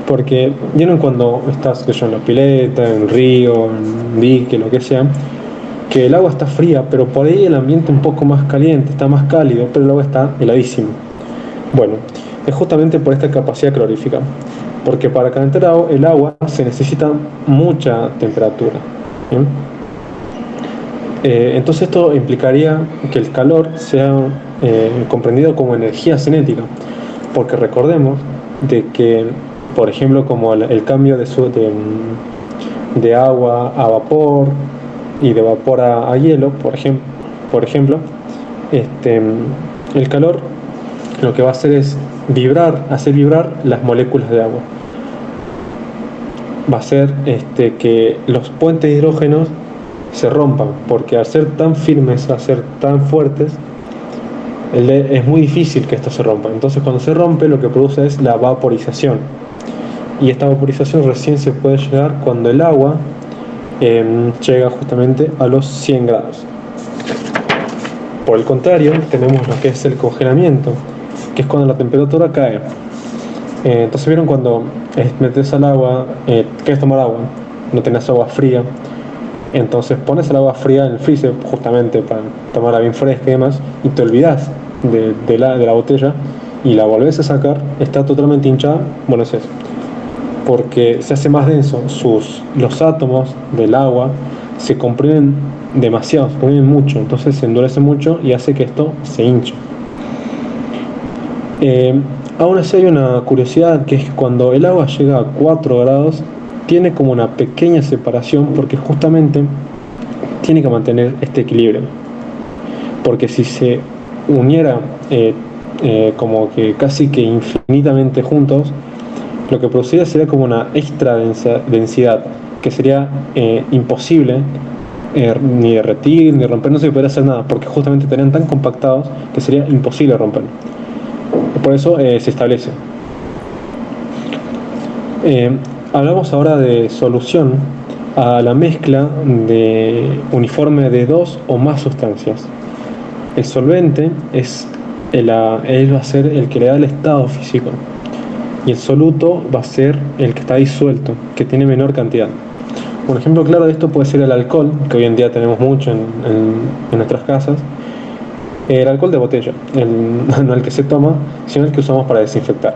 Porque vieron cuando estás en la pileta, en el río, en un dique, lo que sea, que el agua está fría, pero por ahí el ambiente un poco más caliente, está más cálido, pero el agua está heladísima. Bueno, es justamente por esta capacidad calorífica, porque para calentar el agua se necesita mucha temperatura. Entonces esto implicaría que el calor sea comprendido como energía cinética, porque recordemos de que, por ejemplo, como el cambio de agua a vapor y de vapor a hielo, por ejemplo, el calor lo que va a hacer es hacer vibrar las moléculas de agua. Va a hacer que los puentes de hidrógenos se rompan, porque al ser tan firmes, al ser tan fuertes, es muy difícil que esto se rompa. Entonces cuando se rompe lo que produce es la vaporización, y esta vaporización recién se puede llegar cuando el agua llega justamente a los 100 grados. Por el contrario, tenemos lo que es el congelamiento, que es cuando la temperatura cae. Entonces vieron cuando metes al agua, quieres tomar agua, no tenés agua fría, entonces pones el agua fría en el freezer justamente para tomarla bien fresca y demás, y te olvidas de la botella y la volvés a sacar, está totalmente hinchada. Bueno, es eso, porque se hace más denso, los átomos del agua se comprimen demasiado, se comprimen mucho, entonces se endurece mucho y hace que esto se hinche. Aún así hay una curiosidad, que es que cuando el agua llega a 4 grados tiene como una pequeña separación, porque justamente tiene que mantener este equilibrio, porque si se uniera como que casi que infinitamente juntos, lo que produciría sería como una extra densidad, que sería imposible ni derretir, ni romper, no se podría hacer nada, porque justamente estarían tan compactados que sería imposible romperlo. Por eso se establece. Hablamos ahora de solución a la mezcla uniforme de dos o más sustancias. El solvente él va a ser el que le da el estado físico, y el soluto va a ser el que está disuelto, que tiene menor cantidad. Un ejemplo claro de esto puede ser el alcohol, que hoy en día tenemos mucho en nuestras casas. El alcohol de botella, no el que se toma, sino el que usamos para desinfectar.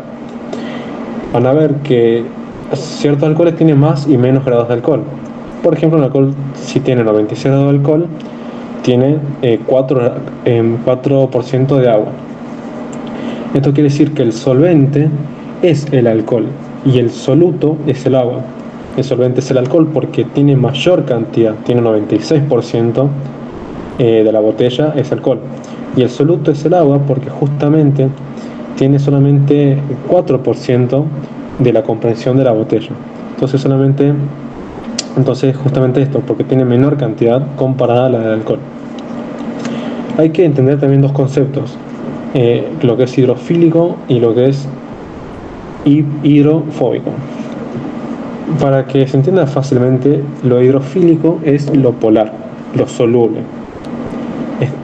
Van a ver que ciertos alcoholes tienen más y menos grados de alcohol. Por ejemplo, un alcohol, si tiene 96 grados de alcohol, tiene 4% de agua. Esto quiere decir que el solvente es el alcohol y el soluto es el agua. El solvente es el alcohol porque tiene mayor cantidad, tiene 96% de la botella es alcohol, y el soluto es el agua porque justamente tiene solamente 4% de la comprensión de la botella. Entonces justamente esto, porque tiene menor cantidad comparada a la del alcohol. Hay que entender también dos conceptos, lo que es hidrofílico y lo que es hidrofóbico. Para que se entienda fácilmente, lo hidrofílico es lo polar, lo soluble.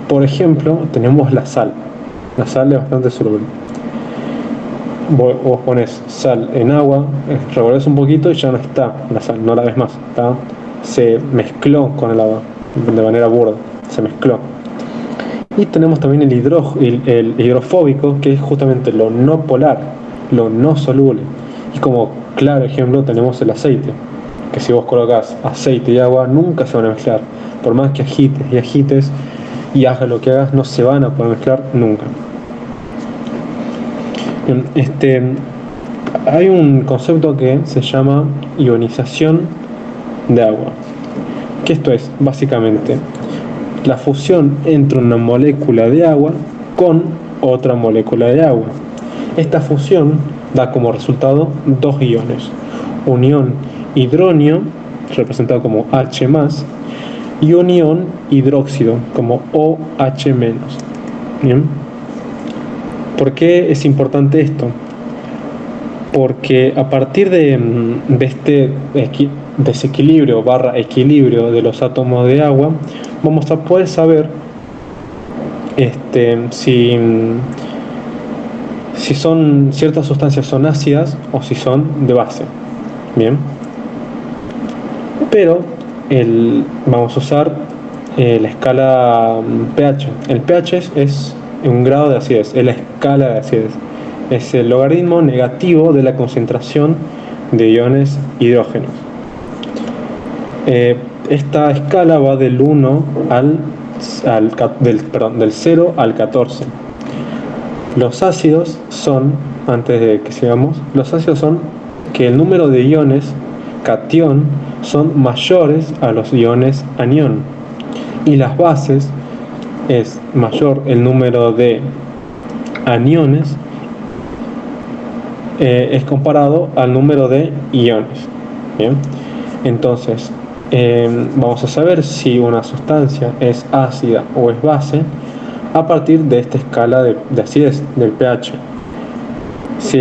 Por ejemplo, tenemos la sal. La sal es bastante soluble. Vos pones sal en agua, revolves un poquito y ya no está la sal, no la ves más, se mezcló con el agua de manera burda, se mezcló. Y tenemos también el hidrofóbico, que es justamente lo no polar, lo no soluble. Y como claro ejemplo tenemos el aceite, que si vos colocas aceite y agua nunca se van a mezclar. Por más que agites y hagas lo que hagas, no se van a poder mezclar nunca. Hay un concepto que se llama ionización de agua, que esto es básicamente la fusión entre una molécula de agua con otra molécula de agua. Esta fusión da como resultado dos iones, un ion hidronio, representado como H+, y un ion hidróxido, como OH-. ¿Bien? ¿Por qué es importante esto? Porque a partir de este desequilibrio / equilibrio de los átomos de agua, vamos a poder saber si son ciertas sustancias son ácidas o si son de base. Bien, pero vamos a usar la escala pH. El pH es un grado de acidez, es la escala de acidez, es el logaritmo negativo de la concentración de iones hidrógenos. Esta escala va del 0 al 14. Los ácidos son, antes de que sigamos, los ácidos son que el número de iones catión son mayores a los iones anión, y las bases es mayor el número de aniones es comparado al número de iones. Bien, entonces vamos a saber si una sustancia es ácida o es base a partir de esta escala de acidez del pH. Si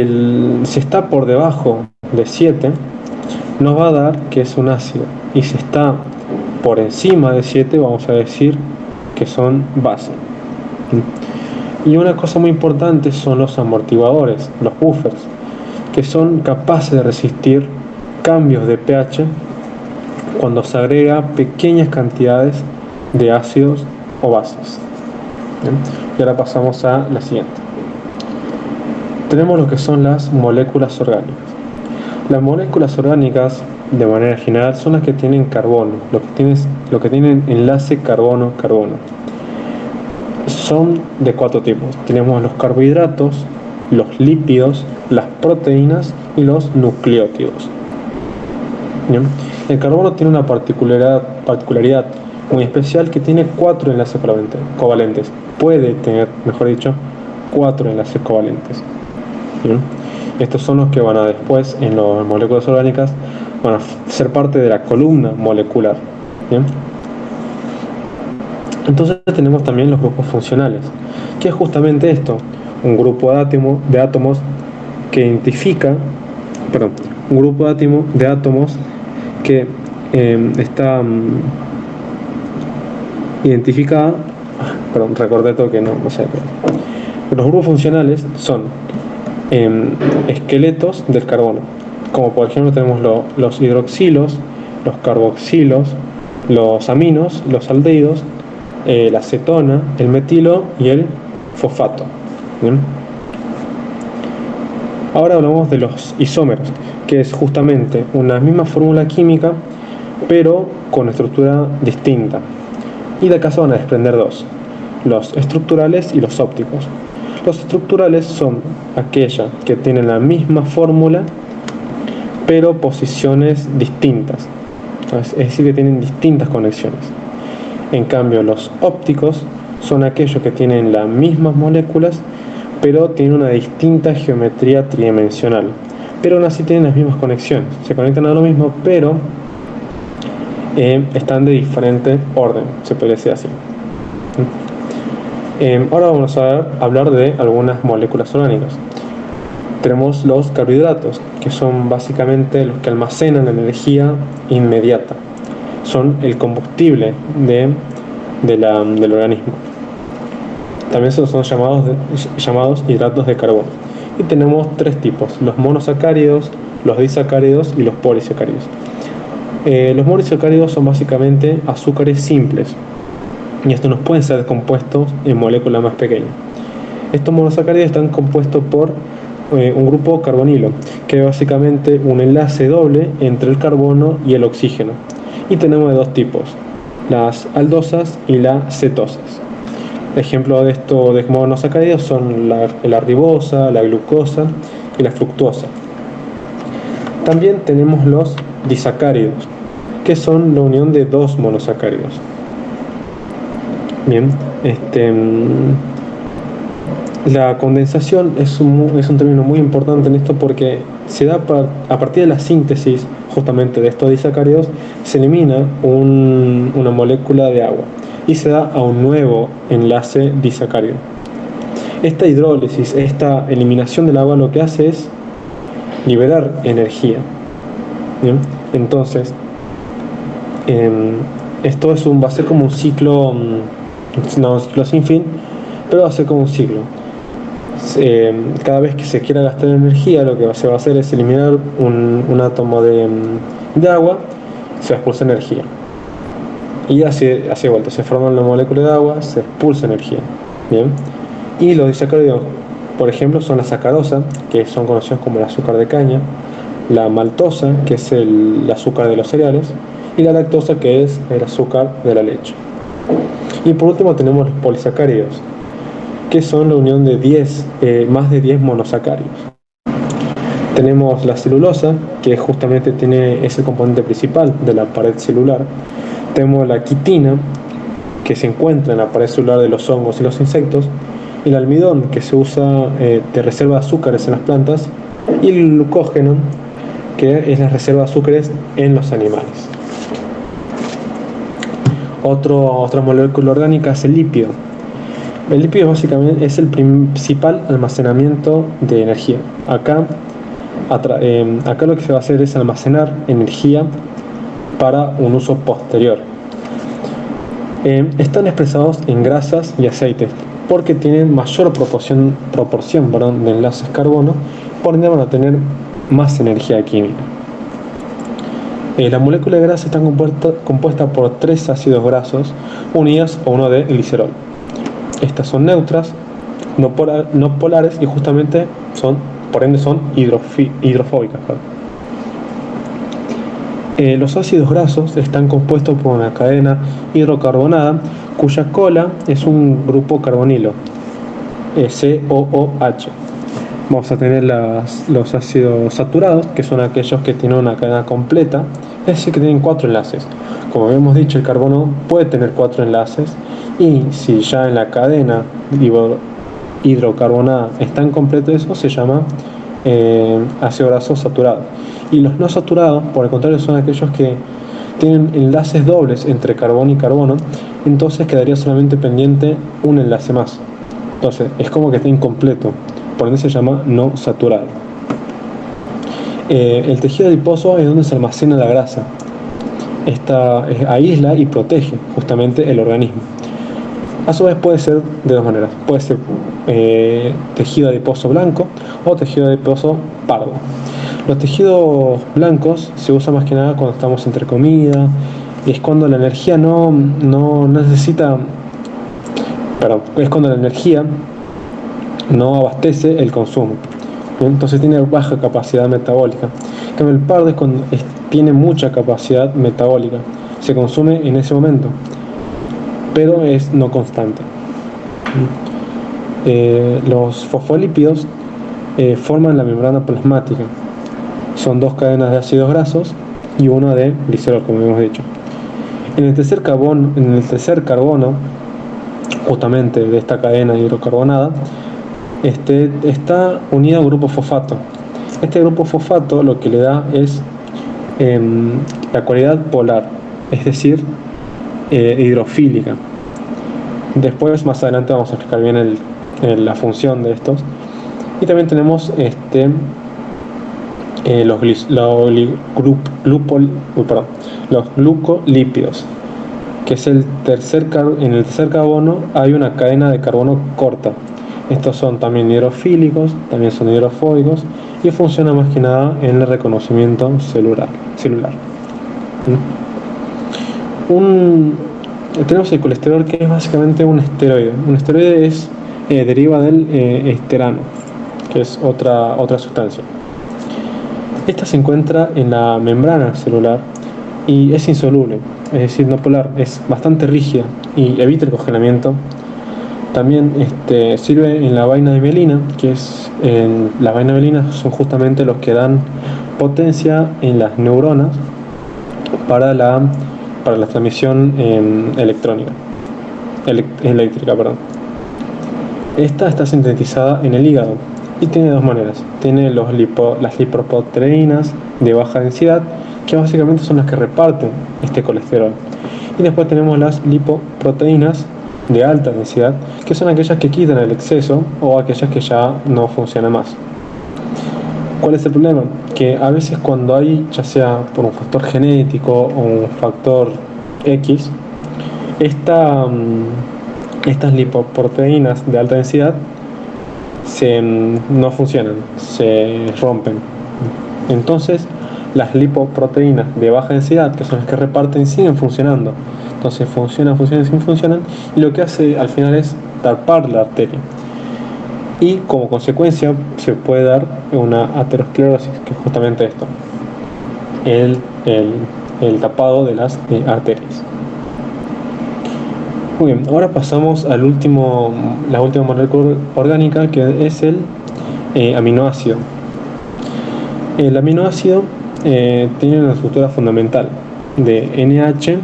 está por debajo de 7, nos va a dar que es un ácido, y si está por encima de 7, vamos a decir que son base. Y una cosa muy importante son los amortiguadores, los buffers, que son capaces de resistir cambios de pH cuando se agrega pequeñas cantidades de ácidos o bases. Bien. Y ahora pasamos a la siguiente. Tenemos lo que son las moléculas orgánicas. Las moléculas orgánicas, de manera general, son las que tienen carbono, lo que tienen enlace carbono-carbono. Son de 4 tipos. Tenemos los carbohidratos, los lípidos, las proteínas y los nucleótidos. ¿Bien? El carbono tiene una particularidad muy especial, que tiene 4 enlaces covalentes. Puede tener, mejor dicho, 4 enlaces covalentes. ¿Bien? Estos son los que van a después, en las moléculas orgánicas, van a ser parte de la columna molecular. ¿Bien? Entonces tenemos también los grupos funcionales, que es justamente esto, un grupo de átomos que identifica, un grupo de átomos que está identificada, recordé todo que no sé. Los grupos funcionales son esqueletos del carbono, como por ejemplo tenemos los hidroxilos, los carboxilos, los aminos, los aldehídos, la acetona, el metilo y el fosfato. ¿Bien? Ahora hablamos de los isómeros, que es justamente una misma fórmula química, pero con estructura distinta. Y de acá se van a desprender dos, los estructurales y los ópticos. Los estructurales son aquellas que tienen la misma fórmula, pero posiciones distintas, es decir, que tienen distintas conexiones. En cambio, los ópticos son aquellos que tienen las mismas moléculas, pero tienen una distinta geometría tridimensional, pero aún así tienen las mismas conexiones, se conectan a lo mismo, pero están de diferente orden, se podría decir así. Ahora vamos a hablar de algunas moléculas orgánicas. Tenemos los carbohidratos, que son básicamente los que almacenan energía inmediata, son el combustible del organismo. También son llamados hidratos de carbono. Y tenemos 3 tipos, los monosacáridos, los disacáridos y los polisacáridos. Los monosacáridos son básicamente azúcares simples. y estos no pueden ser descompuestos en moléculas más pequeñas. Estos monosacáridos están compuestos por un grupo carbonilo, que es básicamente un enlace doble entre el carbono y el oxígeno. Y tenemos de dos tipos, las aldosas y las cetosas. Ejemplos de estos de monosacáridos son la ribosa, la glucosa y la fructosa. También tenemos los disacáridos, que son la unión de dos monosacáridos. Bien, la condensación es un término muy importante en esto porque se da a partir de la síntesis justamente de estos disacáridos, se elimina una molécula de agua y se da a un nuevo enlace disacárido. Esta hidrólisis, esta eliminación del agua, lo que hace es liberar energía. ¿Bien? Entonces, esto va a ser como un ciclo, no un ciclo sin fin, pero va a ser como un ciclo. Cada vez que se quiera gastar energía, lo que se va a hacer es eliminar un átomo de agua, se expulsa energía. Y así de vuelta, se forma una molécula de agua, se expulsa energía. Bien. Y los disacáridos, por ejemplo, son la sacarosa, que son conocidos como el azúcar de caña, la maltosa, que es el azúcar de los cereales, y la lactosa, que es el azúcar de la leche. Y por último tenemos los polisacáridos, que son la unión de más de 10 monosacáridos. Tenemos la celulosa, que justamente es el componente principal de la pared celular. Tenemos la quitina, que se encuentra en la pared celular de los hongos y los insectos, y el almidón, que se usa de reserva de azúcares en las plantas, y el glucógeno, que es la reserva de azúcares en los animales. Otra molécula orgánica es el lípido. El lípido básicamente es el principal almacenamiento de energía. Acá lo que se va a hacer es almacenar energía para un uso posterior. Están expresados en grasas y aceites porque tienen mayor proporción de enlaces carbono, por ende van a tener más energía química. La molécula de grasa está compuesta por 3 ácidos grasos unidos a uno de glicerol. Estas son neutras, no polares y justamente por ende son hidrofóbicas. Los ácidos grasos están compuestos por una cadena hidrocarbonada cuya cola es un grupo carbonilo, COOH. Vamos a tener los ácidos saturados, que son aquellos que tienen una cadena completa, es decir, que tienen 4 enlaces. Como habíamos dicho, el carbono puede tener 4 enlaces, y si ya en la cadena hidrocarbonada está incompleto, eso se llama ácido graso saturado. Y los no saturados, por el contrario, son aquellos que tienen enlaces dobles entre carbono y carbono, entonces quedaría solamente pendiente un enlace más. Entonces es como que está incompleto, por ende se llama no saturado. El tejido adiposo es donde se almacena la grasa. Esta aísla y protege justamente el organismo. A su vez puede ser de dos maneras. Puede ser tejido adiposo blanco o tejido adiposo pardo. Los tejidos blancos se usan más que nada cuando estamos entre comida, y es cuando la energía es cuando la energía no abastece el consumo. Entonces tiene baja capacidad metabólica. En cambio, el pardo es cuando tiene mucha capacidad metabólica. Se consume en ese momento, pero es no constante. Los fosfolípidos forman la membrana plasmática. Son 2 cadenas de ácidos grasos y una de glicerol, como hemos dicho. En el tercer carbono, justamente de esta cadena hidrocarbonada, está unido a un grupo fosfato. Este grupo fosfato lo que le da es la cualidad polar, es decir, hidrofílica. Después, más adelante, vamos a explicar bien la función de estos. Y también tenemos los glucolípidos, que es en el tercer carbono hay una cadena de carbono corta. Estos son también hidrofílicos, también son hidrofóbicos y funcionan más que nada en el reconocimiento celular. tenemos el colesterol, que es básicamente un esteroide. Un esteroide deriva del esterano, que es otra sustancia. Esta se encuentra en la membrana celular y es insoluble, es decir, no polar, es bastante rígida y evita el congelamiento. También sirve en la vaina de mielina, las vainas de mielina son justamente los que dan potencia en las neuronas para la transmisión eléctrica. Esta está sintetizada en el hígado y tiene dos maneras. Tiene las lipoproteínas de baja densidad, que básicamente son las que reparten este colesterol. Y después tenemos las lipoproteínas de alta densidad, que son aquellas que quitan el exceso o aquellas que ya no funcionan más. ¿Cuál es el problema? Que a veces cuando hay, ya sea por un factor genético o un factor X, estas lipoproteínas de alta densidad no funcionan, se rompen. Entonces, las lipoproteínas de baja densidad, que son las que reparten, siguen funcionando. Entonces funcionan, y lo que hace al final es tapar la arteria. Y como consecuencia se puede dar una aterosclerosis, que es justamente esto, el tapado de las arterias. Muy bien, ahora pasamos la última molécula orgánica, que es el aminoácido. El aminoácido tiene una estructura fundamental de NH,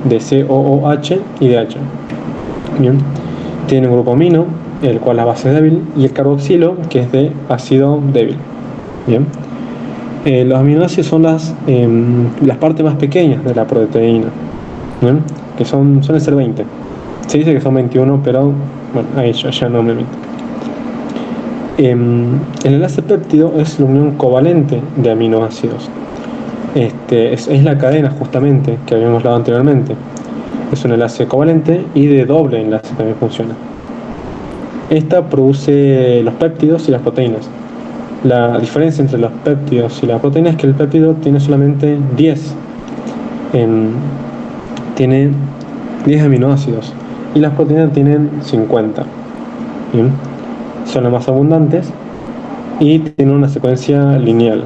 de COOH y de H. Bien, tiene un grupo amino, el cual la base es débil, y el carboxilo, que es de ácido débil. Bien, los aminoácidos son las partes más pequeñas de la proteína, ¿bien? Que suelen ser 20. Se dice que son 21, pero bueno, ahí ya no me meto. El enlace péptido es la unión covalente de aminoácidos. Es la cadena justamente que habíamos hablado anteriormente. Es un enlace covalente y de doble enlace también funciona. Esta produce los péptidos y las proteínas. La diferencia entre los péptidos y la proteína es que el péptido tiene solamente 10 aminoácidos y las proteínas tienen 50. Bien, son las más abundantes y tienen una secuencia lineal.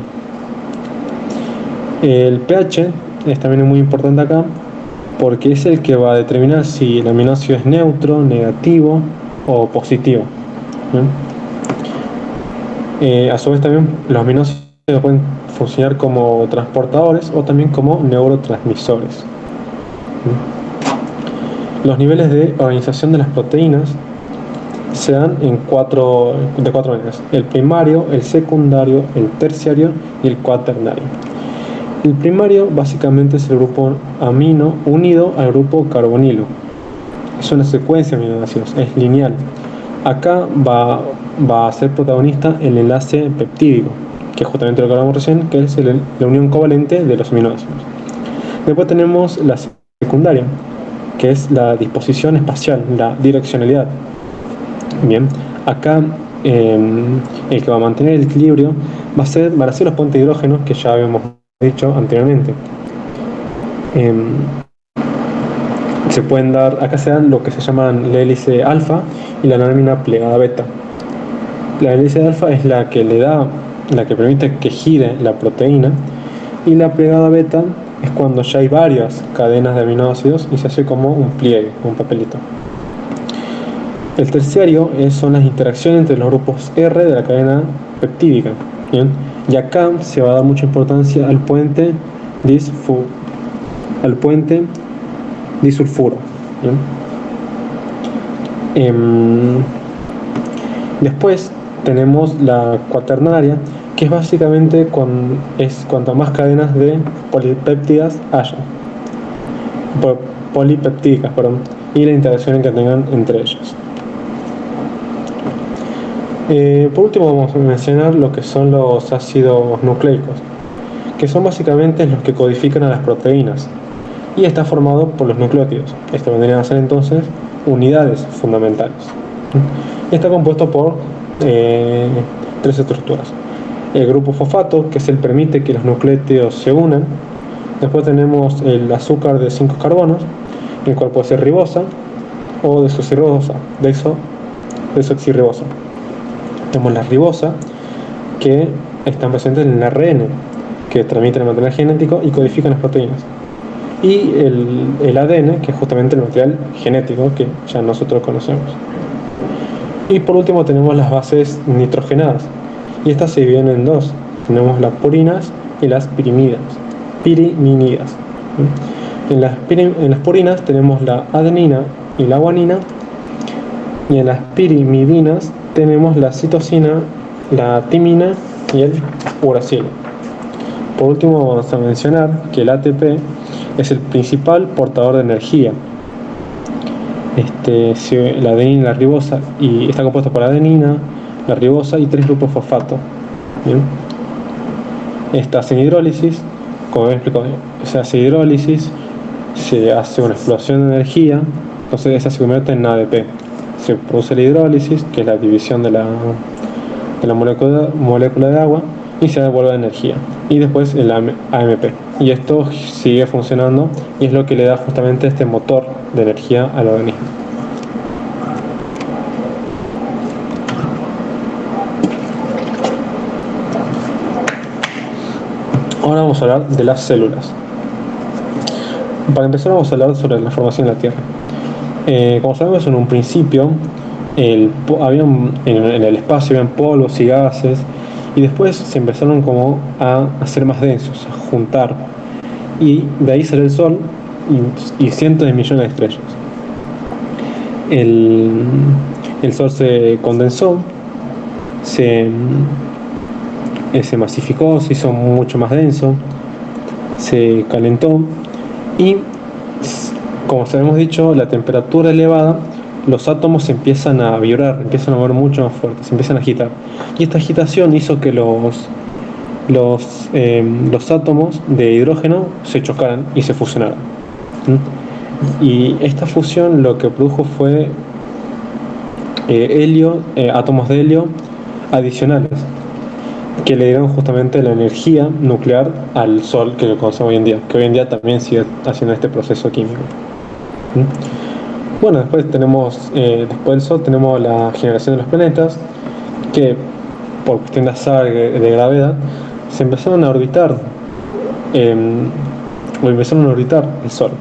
El pH también muy importante acá, porque es el que va a determinar si el aminoácido es neutro, negativo o positivo. A su vez también los aminoácidos pueden funcionar como transportadores o también como neurotransmisores. Los niveles de organización de las proteínas se dan de cuatro maneras: el primario, el secundario, el terciario y el cuaternario. El primario básicamente es el grupo amino unido al grupo carbonilo. Es una secuencia de aminoácidos, es lineal. Acá va a ser protagonista el enlace peptídico, que es justamente lo que hablamos recién, que es la unión covalente de los aminoácidos. Después tenemos la secundaria, que es la disposición espacial, la direccionalidad. Bien, acá el que va a mantener el equilibrio van a ser los puentes de hidrógeno, que ya habíamos dicho anteriormente. Se pueden dar, acá se dan lo que se llaman la hélice alfa y la lámina plegada beta. La hélice alfa es la que permite que gire la proteína, y la plegada beta es cuando ya hay varias cadenas de aminoácidos y se hace como un pliegue, un papelito. El terciario son las interacciones entre los grupos R de la cadena peptídica. ¿Bien? Y acá se va a dar mucha importancia al puente disulfuro. Después tenemos la cuaternaria, que es básicamente cuantas más cadenas de polipéptidas haya, polipeptídicas, y la interacción que tengan entre ellas. Por último vamos a mencionar lo que son los ácidos nucleicos, que son básicamente los que codifican a las proteínas, y está formado por los nucleótidos. Esto vendrían a ser entonces unidades fundamentales. Está compuesto por 3 estructuras: el grupo fosfato, que es el que permite que los nucleótidos se unan. Después tenemos el azúcar de 5 carbonos, el cual puede ser ribosa o desoxirribosa. Tenemos la ribosa, que están presentes en el ARN, que transmiten el material genético y codifican las proteínas. Y el ADN, que es justamente el material genético que ya nosotros conocemos. Y por último tenemos las bases nitrogenadas, y estas se dividen en dos. Tenemos las purinas y las piriminidas. En las purinas tenemos la adenina y la guanina, y en las pirimidinas tenemos la citosina, la timina y el uracilo. Por último vamos a mencionar que el ATP es el principal portador de energía. La adenina y la ribosa, y está compuesto por la adenina, la ribosa y 3 grupos fosfato. ¿Bien? Esta hace hidrólisis, como he explicado, se hace hidrólisis, se hace una explosión de energía, entonces esa se convierte en ADP. Se produce la hidrólisis, que es la división de la molécula de agua, y se devuelve energía. Y después el AMP. Y esto sigue funcionando y es lo que le da justamente este motor de energía al organismo. Ahora vamos a hablar de las células. Para empezar vamos a hablar sobre la formación de la Tierra. Como sabemos, en un principio en el espacio habían polvos y gases, y después se empezaron como a hacer más densos, a juntar, y de ahí salió el Sol y cientos de millones de estrellas. El Sol se condensó, se masificó, se hizo mucho más denso, se calentó, y como habíamos dicho, la temperatura elevada, los átomos empiezan a vibrar, empiezan a mover mucho más fuerte, se empiezan a agitar. Y esta agitación hizo que los átomos de hidrógeno se chocaran y se fusionaran. Y esta fusión lo que produjo fue átomos de helio adicionales, que le dieron justamente la energía nuclear al Sol que lo conocemos hoy en día, que hoy en día también sigue haciendo este proceso químico. Bueno, después del Sol tenemos la generación de los planetas, que por cuestión de azar, de gravedad, se empezaron a orbitar el Sol.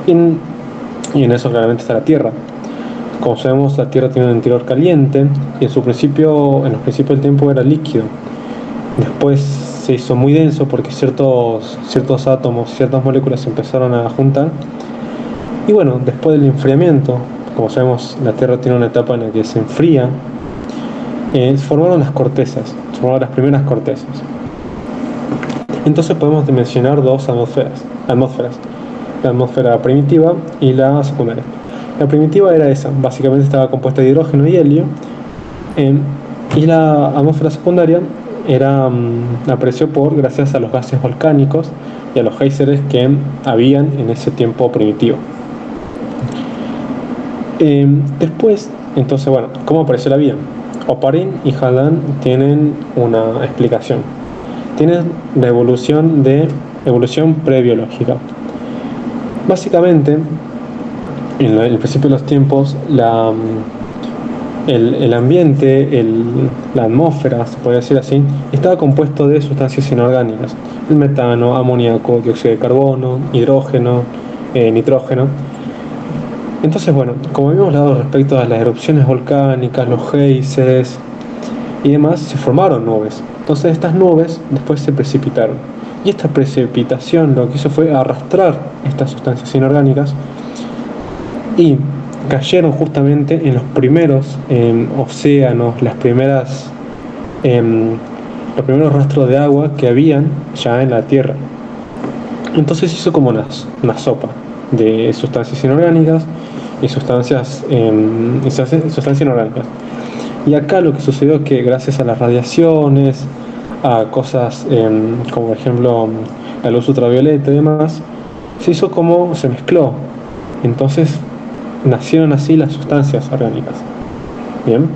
Y en eso claramente está la Tierra. Como sabemos, la Tierra tiene un interior caliente y en los principios del tiempo era líquido. Después se hizo muy denso porque ciertos átomos, ciertas moléculas se empezaron a juntar. Y bueno, después del enfriamiento, como sabemos, la Tierra tiene una etapa en la que se enfría, se formaron las primeras cortezas. Entonces podemos mencionar dos atmósferas, la atmósfera primitiva y la secundaria. La primitiva era esa, básicamente estaba compuesta de hidrógeno y helio, y la atmósfera secundaria apareció gracias a los gases volcánicos y a los géiseres que habían en ese tiempo primitivo. Después, entonces, bueno, ¿cómo apareció la vida? Oparin y Haldane tienen una explicación. Tienen la evolución prebiológica. Básicamente, en el principio de los tiempos, el ambiente, la atmósfera, se puede decir así, estaba compuesto de sustancias inorgánicas: el metano, amoníaco, dióxido de carbono, hidrógeno, nitrógeno. Entonces, bueno, como habíamos hablado respecto a las erupciones volcánicas, los géiseres y demás, se formaron nubes. Entonces estas nubes después se precipitaron. Y esta precipitación lo que hizo fue arrastrar estas sustancias inorgánicas y cayeron justamente en los primeros océanos, los primeros rastros de agua que habían ya en la Tierra. Entonces hizo como una sopa de sustancias inorgánicas y sustancias inorgánicas. Y acá lo que sucedió es que gracias a las radiaciones, a cosas como por ejemplo la luz ultravioleta y demás, se mezcló. Entonces nacieron así las sustancias orgánicas. Bien.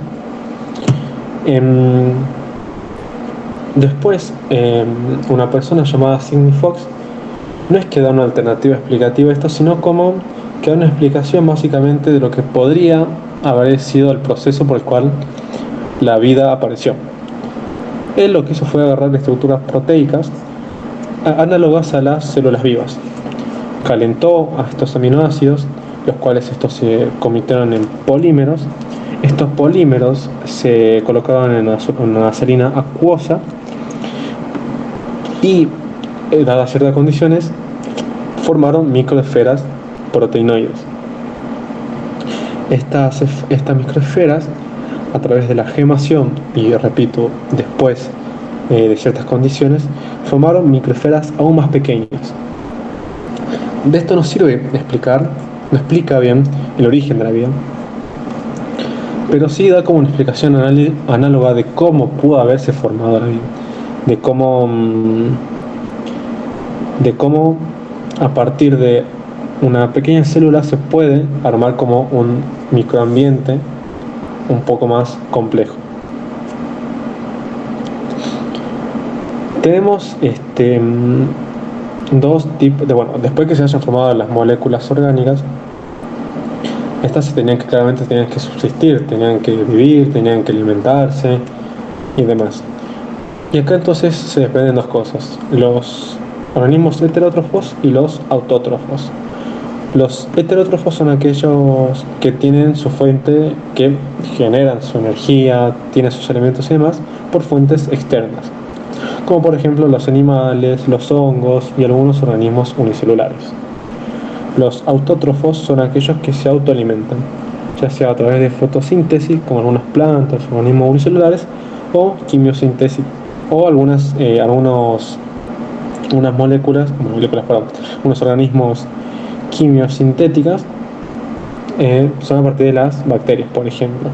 Después una persona llamada Sidney Fox no es que da una alternativa explicativa a esto, sino como que da una explicación básicamente de lo que podría haber sido el proceso por el cual la vida apareció. Él lo que hizo fue agarrar estructuras proteicas análogas a las células vivas. Calentó a estos aminoácidos, los cuales estos se convirtieron en polímeros. Estos polímeros se colocaron en una salina acuosa y, dadas ciertas condiciones, formaron microesferas proteinoides. Estas microesferas, a través de la gemación y, repito, después de ciertas condiciones, formaron microesferas aún más pequeñas. De esto nos sirve explicar, no explica bien el origen de la vida, pero sí da como una explicación análoga de cómo pudo haberse formado la vida, de cómo a partir de una pequeña célula se puede armar como un microambiente un poco más complejo. Tenemos dos tipos de, después que se hayan formado las moléculas orgánicas, estas claramente tenían que subsistir, tenían que vivir, tenían que alimentarse y demás. Y acá entonces se desprenden dos cosas: los organismos heterótrofos y los autótrofos. Los heterótrofos son aquellos que tienen su fuente, que generan su energía, tienen sus alimentos y demás por fuentes externas, como por ejemplo los animales, los hongos y algunos organismos unicelulares. Los autótrofos son aquellos que se autoalimentan, ya sea a través de fotosíntesis, como algunas plantas, organismos unicelulares, o quimiosíntesis, o unas moléculas, unos organismos quimiosintéticas, son a partir de las bacterias, por ejemplo.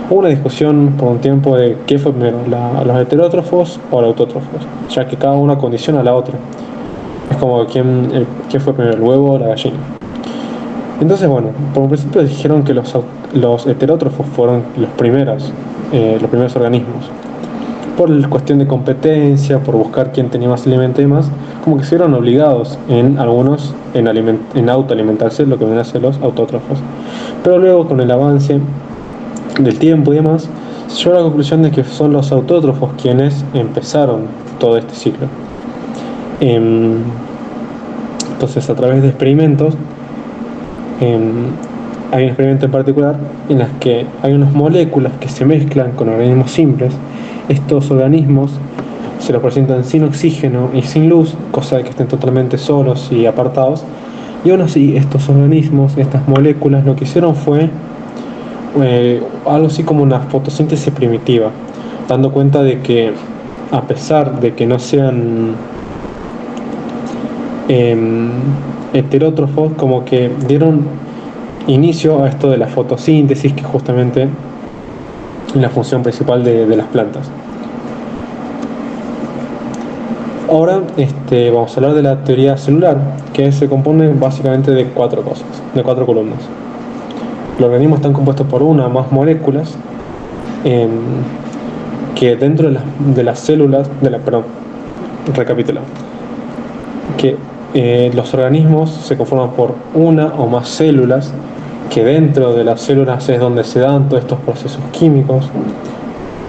Hubo una discusión por un tiempo de qué fue primero, los heterótrofos o los autótrofos, ya que cada una condiciona a la otra. Es como qué fue primero, el huevo o la gallina. Entonces, por un principio dijeron que los heterótrofos fueron los primeros organismos. Por cuestión de competencia, por buscar quién tenía más alimento y demás, como que se vieron obligados en algunos en autoalimentarse, lo que vienen a ser los autótrofos. Pero luego, con el avance del tiempo y demás, se llegó a la conclusión de que son los autótrofos quienes empezaron todo este ciclo. Entonces, a través de experimentos, hay un experimento en particular en las que hay unas moléculas que se mezclan con organismos simples. Estos organismos se los presentan sin oxígeno y sin luz, cosa de que estén totalmente solos y apartados, y aún así estos organismos, estas moléculas, lo que hicieron fue algo así como una fotosíntesis primitiva, dando cuenta de que, a pesar de que no sean heterótrofos, como que dieron inicio a esto de la fotosíntesis, que justamente es la función principal de las plantas. Ahora vamos a hablar de la teoría celular, que se compone básicamente de cuatro columnas. Los organismos están compuestos por una o más moléculas que dentro de las células, los organismos se conforman por una o más células, que dentro de las células es donde se dan todos estos procesos químicos,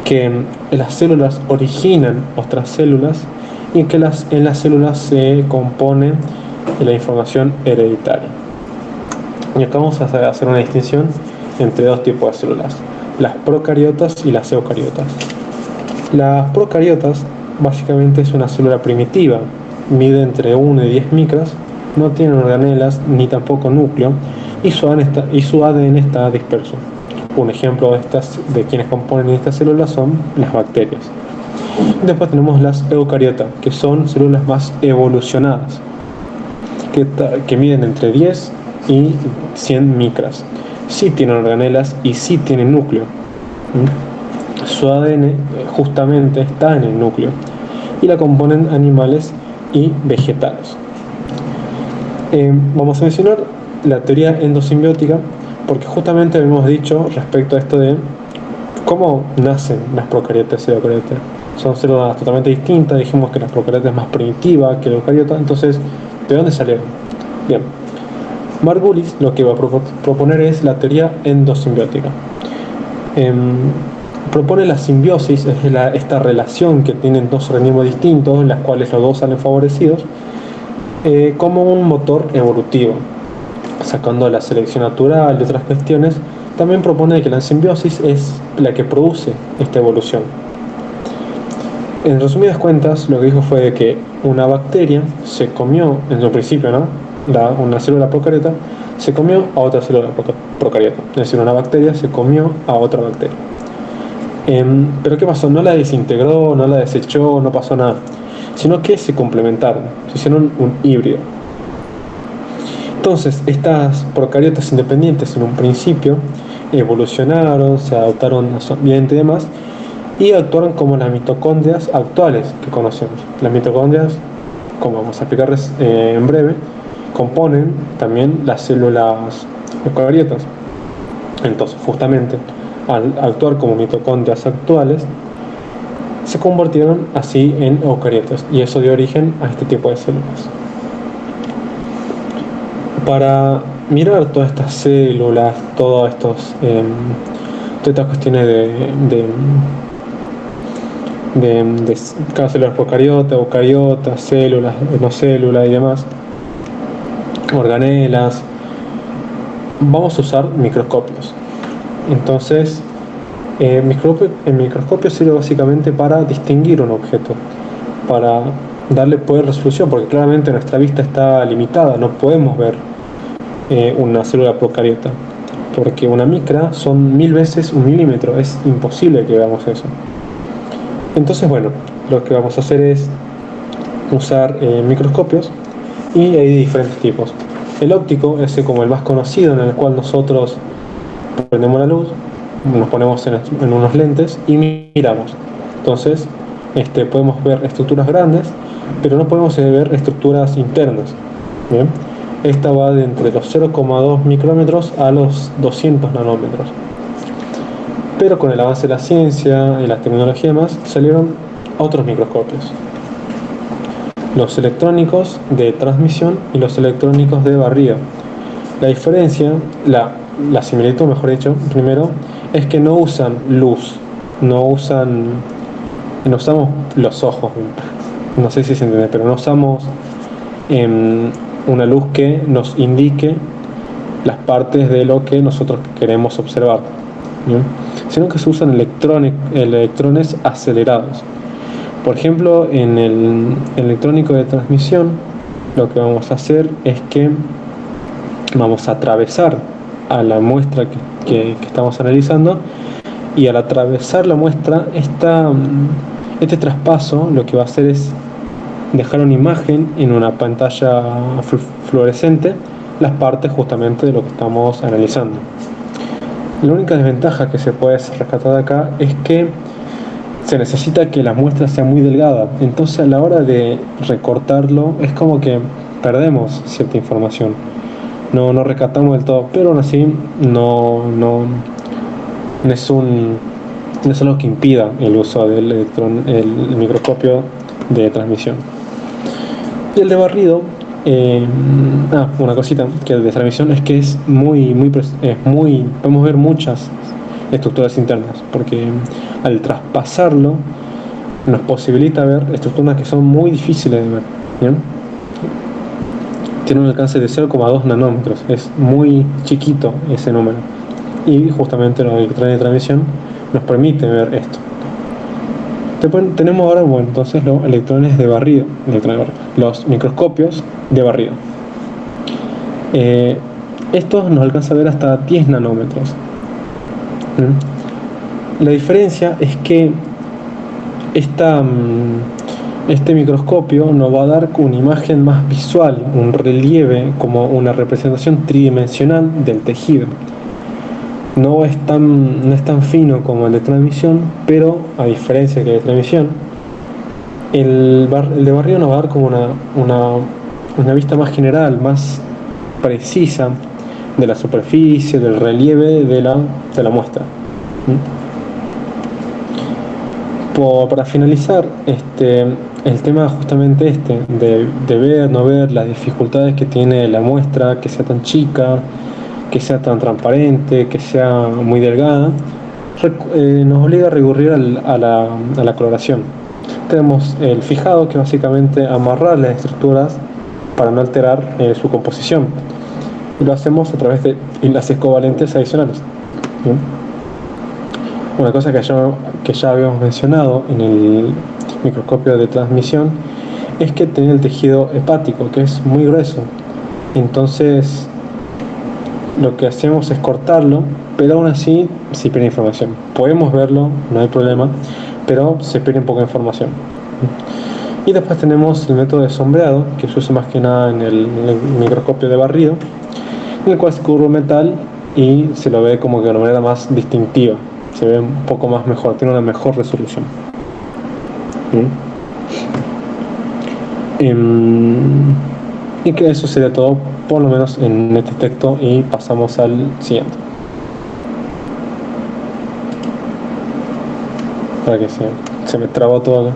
que las células originan otras células y que en las células se compone la información hereditaria. Y acá vamos a hacer una distinción entre dos tipos de células: las procariotas y las eucariotas. Las procariotas básicamente es una célula primitiva, mide entre 1 y 10 micras, no tiene organelas ni tampoco núcleo, y su ADN está disperso. Un ejemplo de quienes componen estas células son las bacterias. Después tenemos las eucariotas, que son células más evolucionadas, que miden entre 10 y 100 micras. Sí tienen organelas y sí tienen núcleo. Su ADN justamente está en el núcleo y la componen animales y vegetales. Vamos a mencionar la teoría endosimbiótica, porque justamente habíamos dicho respecto a esto de cómo nacen las procariotas y eucariotas. Son células totalmente distintas. Dijimos que la procariota es más primitiva que la eucariota, entonces ¿De dónde salieron? Bien, Margulis lo que va a proponer es la teoría endosimbiótica. Propone la simbiosis, es esta relación que tienen dos organismos distintos, en las cuales los dos salen favorecidos, como un motor evolutivo. Sacando la selección natural y otras cuestiones, también propone que la simbiosis es la que produce esta evolución. En resumidas cuentas, lo que dijo fue que una bacteria se comió, en su principio, ¿no? Una célula procariota se comió a otra célula procariota. Es decir, una bacteria se comió a otra bacteria. Pero ¿qué pasó? No la desintegró, no la desechó, no pasó nada, sino que se complementaron, se hicieron un híbrido. Entonces, estas procariotas independientes en un principio evolucionaron, se adaptaron a su ambiente y demás, y actuaron como las mitocondrias actuales que conocemos. Las mitocondrias, como vamos a explicarles en breve, componen también las células eucariotas. Entonces, justamente, al actuar como mitocondrias actuales, se convirtieron así en eucariotas, y eso dio origen a este tipo de células. Para mirar todas estas células, todas estas cuestiones de cada célula procariota, eucariota, células, no células y demás, organelas, vamos a usar microscopios. Entonces, el microscopio sirve básicamente para distinguir un objeto, para darle poder de resolución, porque claramente nuestra vista está limitada, no podemos ver una célula procariota, porque una micra son 1000 veces un milímetro, es imposible que veamos eso. Entonces, bueno, lo que vamos a hacer es usar microscopios, y hay de diferentes tipos. El óptico es como el más conocido, en el cual nosotros prendemos la luz, nos ponemos en unos lentes y miramos. Entonces, podemos ver estructuras grandes, pero no podemos ver estructuras internas. ¿Bien? Esta va de entre los 0,2 micrómetros a los 200 nanómetros. Pero con el avance de la ciencia y la tecnología más, salieron otros microscopios. Los electrónicos de transmisión y los electrónicos de barrido. La diferencia, la similitud, mejor dicho, primero, es que no usan luz, no usamos los ojos, no sé si se entiende, pero no usamos una luz que nos indique las partes de lo que nosotros queremos observar, ¿bien? Sino que se usan electrones acelerados. Por ejemplo, en el electrónico de transmisión, lo que vamos a hacer es que vamos a atravesar a la muestra que estamos analizando, y al atravesar la muestra, este traspaso lo que va a hacer es dejar una imagen en una pantalla fluorescente, las partes justamente de lo que estamos analizando. La única desventaja que se puede rescatar de acá es que se necesita que la muestra sea muy delgada, entonces a la hora de recortarlo es como que perdemos cierta información, no rescatamos del todo, pero aún así no es algo que impida el uso del el microscopio de transmisión. Y el de barrido, una cosita que el de transmisión es que es podemos ver muchas estructuras internas, porque al traspasarlo nos posibilita ver estructuras que son muy difíciles de ver, ¿bien? Tiene un alcance de 0,2 nanómetros, es muy chiquito ese número, y justamente los electrones de transmisión nos permite ver esto. Tenemos ahora, entonces los electrones de barrido, los microscopios de barrido. Estos nos alcanza a ver hasta 10 nanómetros. La diferencia es que este microscopio nos va a dar una imagen más visual, un relieve, como una representación tridimensional del tejido. No es tan fino como el de transmisión, pero a diferencia que el de transmisión, el de barrido nos va a dar como una vista más general, más precisa de la superficie, del relieve de la muestra. Para finalizar, el tema justamente de ver, no ver, las dificultades que tiene la muestra, que sea tan chica, que sea tan transparente, que sea muy delgada, nos obliga a recurrir a la coloración. Tenemos el fijado, que es básicamente amarrar las estructuras para no alterar su composición. Y lo hacemos a través de enlaces covalentes adicionales. ¿Bien? Una cosa que ya habíamos mencionado en el microscopio de transmisión es que tiene el tejido hepático, que es muy grueso. Entonces, lo que hacemos es cortarlo, pero aún así se pierde información. Podemos verlo, no hay problema, pero se pierde un poco de información. Y después tenemos el método de sombreado, que se usa más que nada en el microscopio de barrido, en el cual se cubre metal y se lo ve como que de una manera más distintiva. Se ve un poco más mejor, tiene una mejor resolución. Y que eso sería todo, por lo menos en este texto, y pasamos al siguiente. Para que se me trabó todo acá.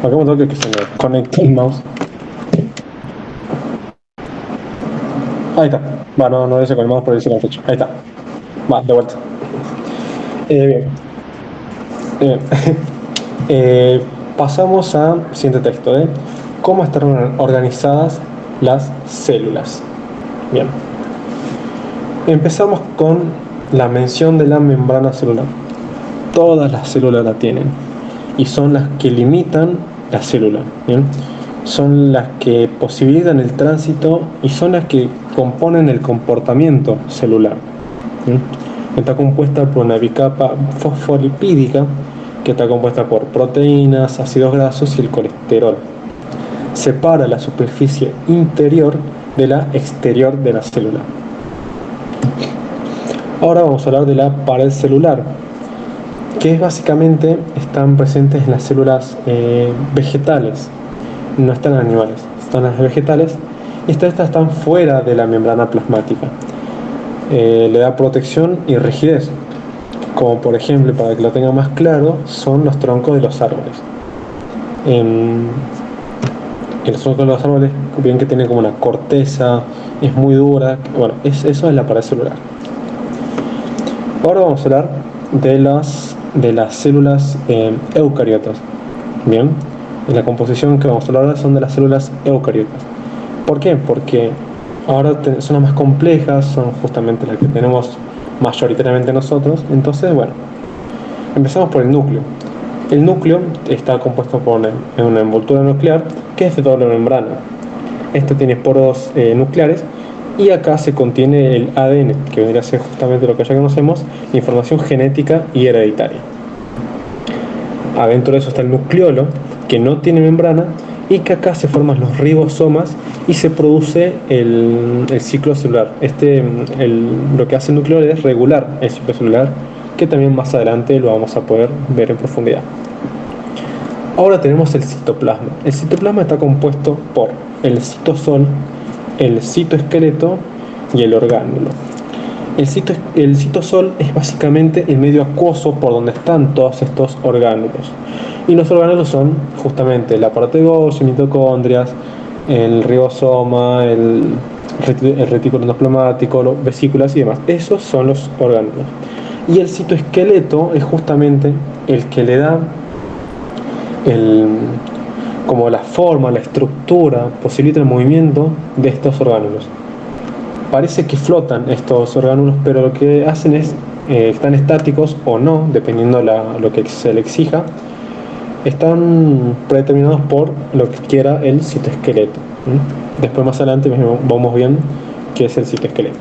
Acá me toca que se me conecte el mouse. Ahí está. Va, no dice con el mouse, pero dice con el fecha. Ahí está. Va, de vuelta. Bien. Pasamos al siguiente texto de cómo están organizadas las células. Bien. Empezamos con la mención de la membrana celular. Todas las células la tienen y son las que limitan la célula. ¿Bien? Son las que posibilitan el tránsito y son las que componen el comportamiento celular. ¿Bien? Está compuesta por una bicapa fosfolipídica que está compuesta por proteínas, ácidos grasos y el colesterol. Separa la superficie interior de la exterior de la célula. Ahora vamos a hablar de la pared celular, que es básicamente están presentes en las células vegetales, no están en animales, están en las vegetales, y estas están fuera de la membrana plasmática. Le da protección y rigidez, como por ejemplo, para que lo tenga más claro, son los troncos de los árboles. El tronco de los árboles, bien que tiene como una corteza, es muy dura, bueno, eso es la pared celular. Ahora vamos a hablar de las células eucariotas. Bien, en la composición que vamos a hablar ahora son de las células eucariotas. ¿Por qué? Porque ahora son las más complejas, son justamente las que tenemos mayoritariamente nosotros. Entonces, bueno, empezamos por el núcleo. El núcleo está compuesto por una envoltura nuclear que es de doble membrana. Esta tiene poros nucleares y acá se contiene el ADN, que vendría a ser justamente lo que ya conocemos, información genética y hereditaria. Adentro de eso está el nucleolo, que no tiene membrana y que acá se forman los ribosomas y se produce el ciclo celular. Lo que hace el nucleolo es regular el ciclo celular, que también más adelante lo vamos a poder ver en profundidad. Ahora tenemos el citoplasma. El citoplasma está compuesto por el citosol, el citoesqueleto y el orgánulo. El citosol es básicamente el medio acuoso por donde están todos estos orgánulos. Y los orgánulos son justamente el aparato de Golgi, mitocondrias, el ribosoma, el retículo endoplasmático, las vesículas y demás. Esos son los orgánulos. Y el citoesqueleto es justamente el que le da como la forma, la estructura, posibilita el movimiento de estos orgánulos. Parece que flotan estos orgánulos, pero lo que hacen es, están estáticos o no, dependiendo lo que se le exija, están predeterminados por lo que quiera el citoesqueleto. Después más adelante vamos viendo qué es el citoesqueleto.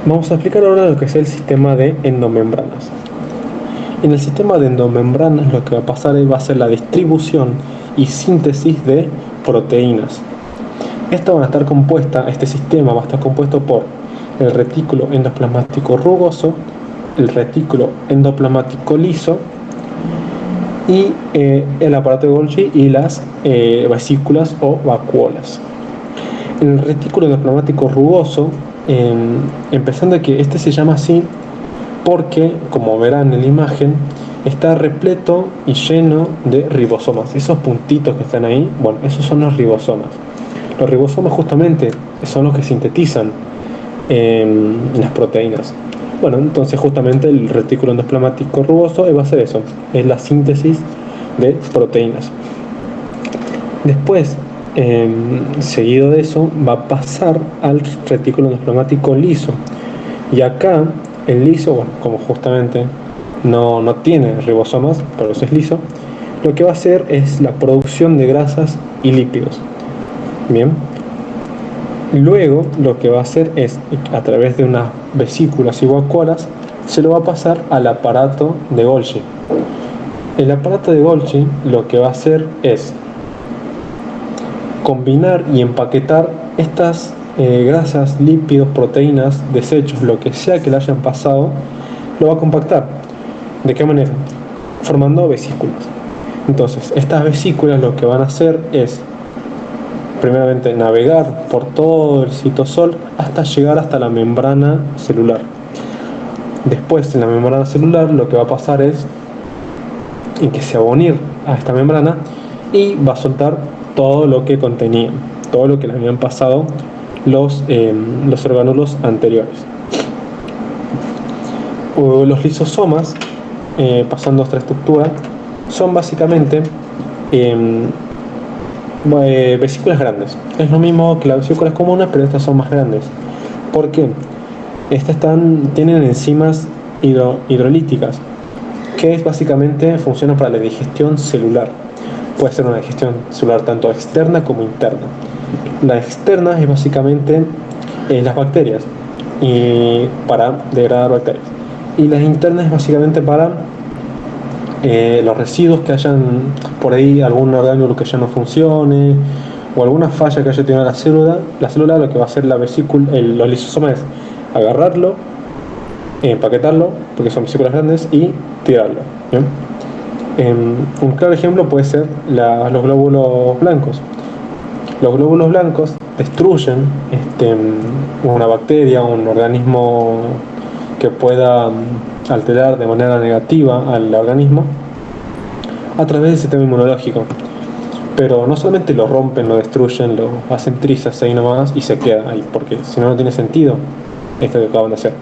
Vamos a explicar ahora lo que es el sistema de endomembranas. En el sistema de endomembranas lo que va a pasar va a ser la distribución y síntesis de proteínas. Este sistema va a estar compuesto por el retículo endoplasmático rugoso, el retículo endoplasmático liso y el aparato de Golgi y las vesículas o vacuolas. El retículo endoplasmático rugoso, empezando de que este se llama así porque, como verán en la imagen, está repleto y lleno de ribosomas. Esos puntitos que están ahí, bueno, esos son los ribosomas. Los ribosomas justamente son los que sintetizan las proteínas. Bueno, entonces justamente el retículo endoplasmático rugoso va a ser eso, es la síntesis de proteínas. Después, seguido de eso, va a pasar al retículo endoplasmático liso. Y acá, el liso, bueno, como justamente no tiene ribosomas, por eso es liso, lo que va a hacer es la producción de grasas y lípidos. Bien. Luego, lo que va a hacer es, a través de unas vesículas y vacuolas, se lo va a pasar al aparato de Golgi. El aparato de Golgi lo que va a hacer es combinar y empaquetar estas grasas, lípidos, proteínas, desechos, lo que sea que le hayan pasado, lo va a compactar. ¿De qué manera? Formando vesículas. Entonces, estas vesículas lo que van a hacer es, primeramente, navegar por todo el citosol hasta llegar hasta la membrana celular. Después, en la membrana celular, lo que va a pasar es que se va a unir a esta membrana y va a soltar todo lo que contenía, todo lo que le habían pasado los orgánulos anteriores. Los lisosomas, pasando a otra estructura, son básicamente vesículas grandes. Es lo mismo que las vesículas comunes, pero estas son más grandes. ¿Por qué? Estas tienen enzimas hidrolíticas, que básicamente funcionan para la digestión celular. Puede ser una digestión celular tanto externa como interna. La externa es básicamente las bacterias, y para degradar bacterias. Y las internas es básicamente para los residuos que hayan por ahí, algún orgánulo que ya no funcione o alguna falla que haya tenido la célula. La célula, lo que va a hacer la vesícula, los lisosomas, es agarrarlo, empaquetarlo, porque son vesículas grandes, y tirarlo. ¿Bien? Un claro ejemplo puede ser los glóbulos blancos. Los glóbulos blancos destruyen una bacteria, un organismo que pueda alterar de manera negativa al organismo a través del sistema inmunológico. Pero no solamente lo rompen, lo destruyen, lo hacen trizas ahí nomás y se queda ahí, porque si no, no tiene sentido esto que acaban de hacer.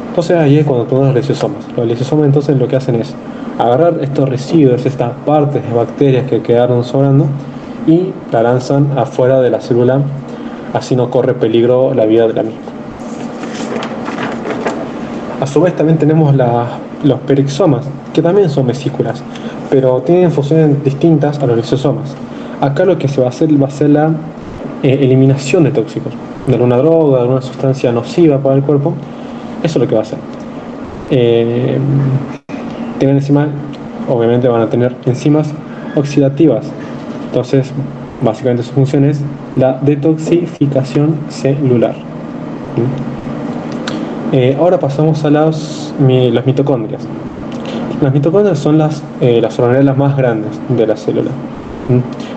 Entonces ahí es cuando tenemos los lisosomas. Los lisosomas entonces lo que hacen es agarrar estos residuos, estas partes de bacterias que quedaron sobrando, y la lanzan afuera de la célula, así no corre peligro la vida de la misma. A su vez también tenemos los perixomas, que también son vesículas, pero tienen funciones distintas a los lisosomas. Acá lo que se va a hacer la eliminación de tóxicos, de alguna droga, de alguna sustancia nociva para el cuerpo. Eso es lo que va a hacer. Tienen enzimas, obviamente van a tener enzimas oxidativas. Entonces, básicamente su función es la detoxificación celular. Ahora pasamos a las mitocondrias. Las mitocondrias son las organelas más grandes de la célula.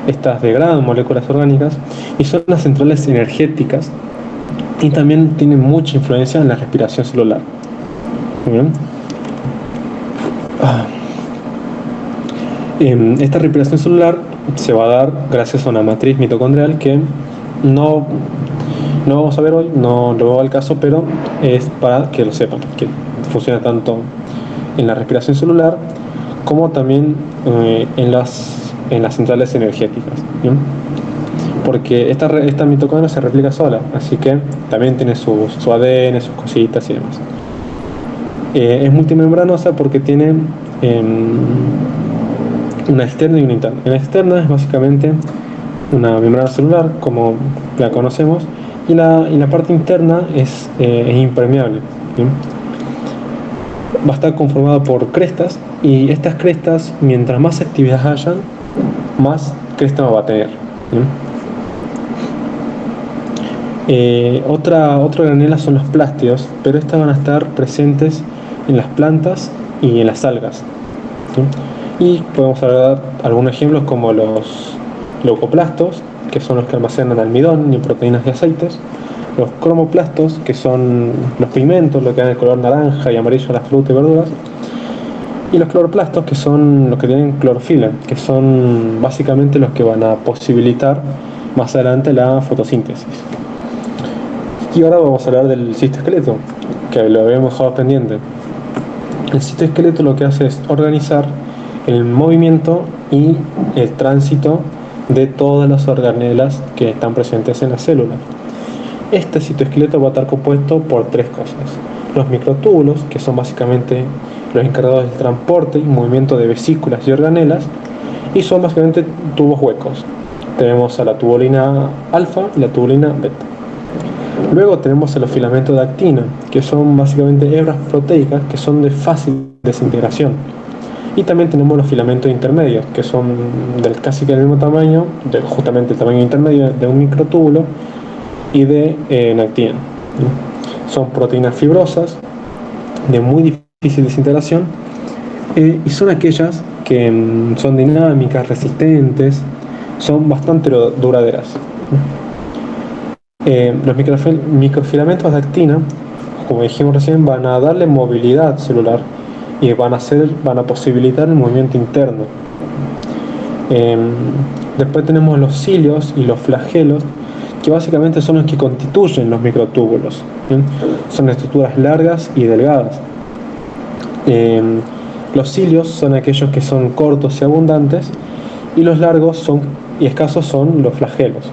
Estas degradan moléculas orgánicas y son las centrales energéticas, y también tienen mucha influencia en la respiración celular. ¿Bien? Esta respiración celular se va a dar gracias a una matriz mitocondrial que no vamos a ver hoy, no lo veo al caso, pero es para que lo sepan, que funciona tanto en la respiración celular como también en las centrales energéticas. ¿Bien? Porque esta mitocondria se replica sola, así que también tiene su ADN, sus cositas y demás. Es multimembranosa porque tiene una externa y una interna. La externa es básicamente una membrana celular, como la conocemos, y la parte interna es impermeable. ¿Bien? Va a estar conformada por crestas, y estas crestas, mientras más actividad hayan, más cresta va a tener. ¿Bien? Otra granela son los plástidos, pero estas van a estar presentes en las plantas y en las algas. ¿Sí? Y podemos dar algunos ejemplos como los leucoplastos, que son los que almacenan almidón y proteínas y aceites, los cromoplastos, que son los pigmentos, lo que dan el color naranja y amarillo a las frutas y verduras, y los cloroplastos, que son los que tienen clorofila, que son básicamente los que van a posibilitar más adelante la fotosíntesis. Y ahora vamos a hablar del citoesqueleto, que lo habíamos dejado pendiente. El citoesqueleto lo que hace es organizar el movimiento y el tránsito de todas las organelas que están presentes en la célula. Este citoesqueleto va a estar compuesto por tres cosas: los microtúbulos, que son básicamente los encargados del transporte y movimiento de vesículas y organelas, y son básicamente tubos huecos. Tenemos a la tubulina alfa y la tubulina beta. Luego tenemos a los filamentos de actina, que son básicamente hebras proteicas que son de fácil desintegración. Y también tenemos los filamentos intermedios, que son casi que del mismo tamaño, justamente el tamaño intermedio de un microtúbulo y de actina. Son proteínas fibrosas de muy difícil desintegración, y son aquellas que son dinámicas, resistentes, son bastante duraderas. Los microfilamentos de actina, como dijimos recién, van a darle movilidad celular y van a posibilitar el movimiento interno. Después tenemos los cilios y los flagelos, que básicamente son los que constituyen los microtúbulos. Son estructuras largas y delgadas. Los cilios son aquellos que son cortos y abundantes, y los largos y escasos son los flagelos.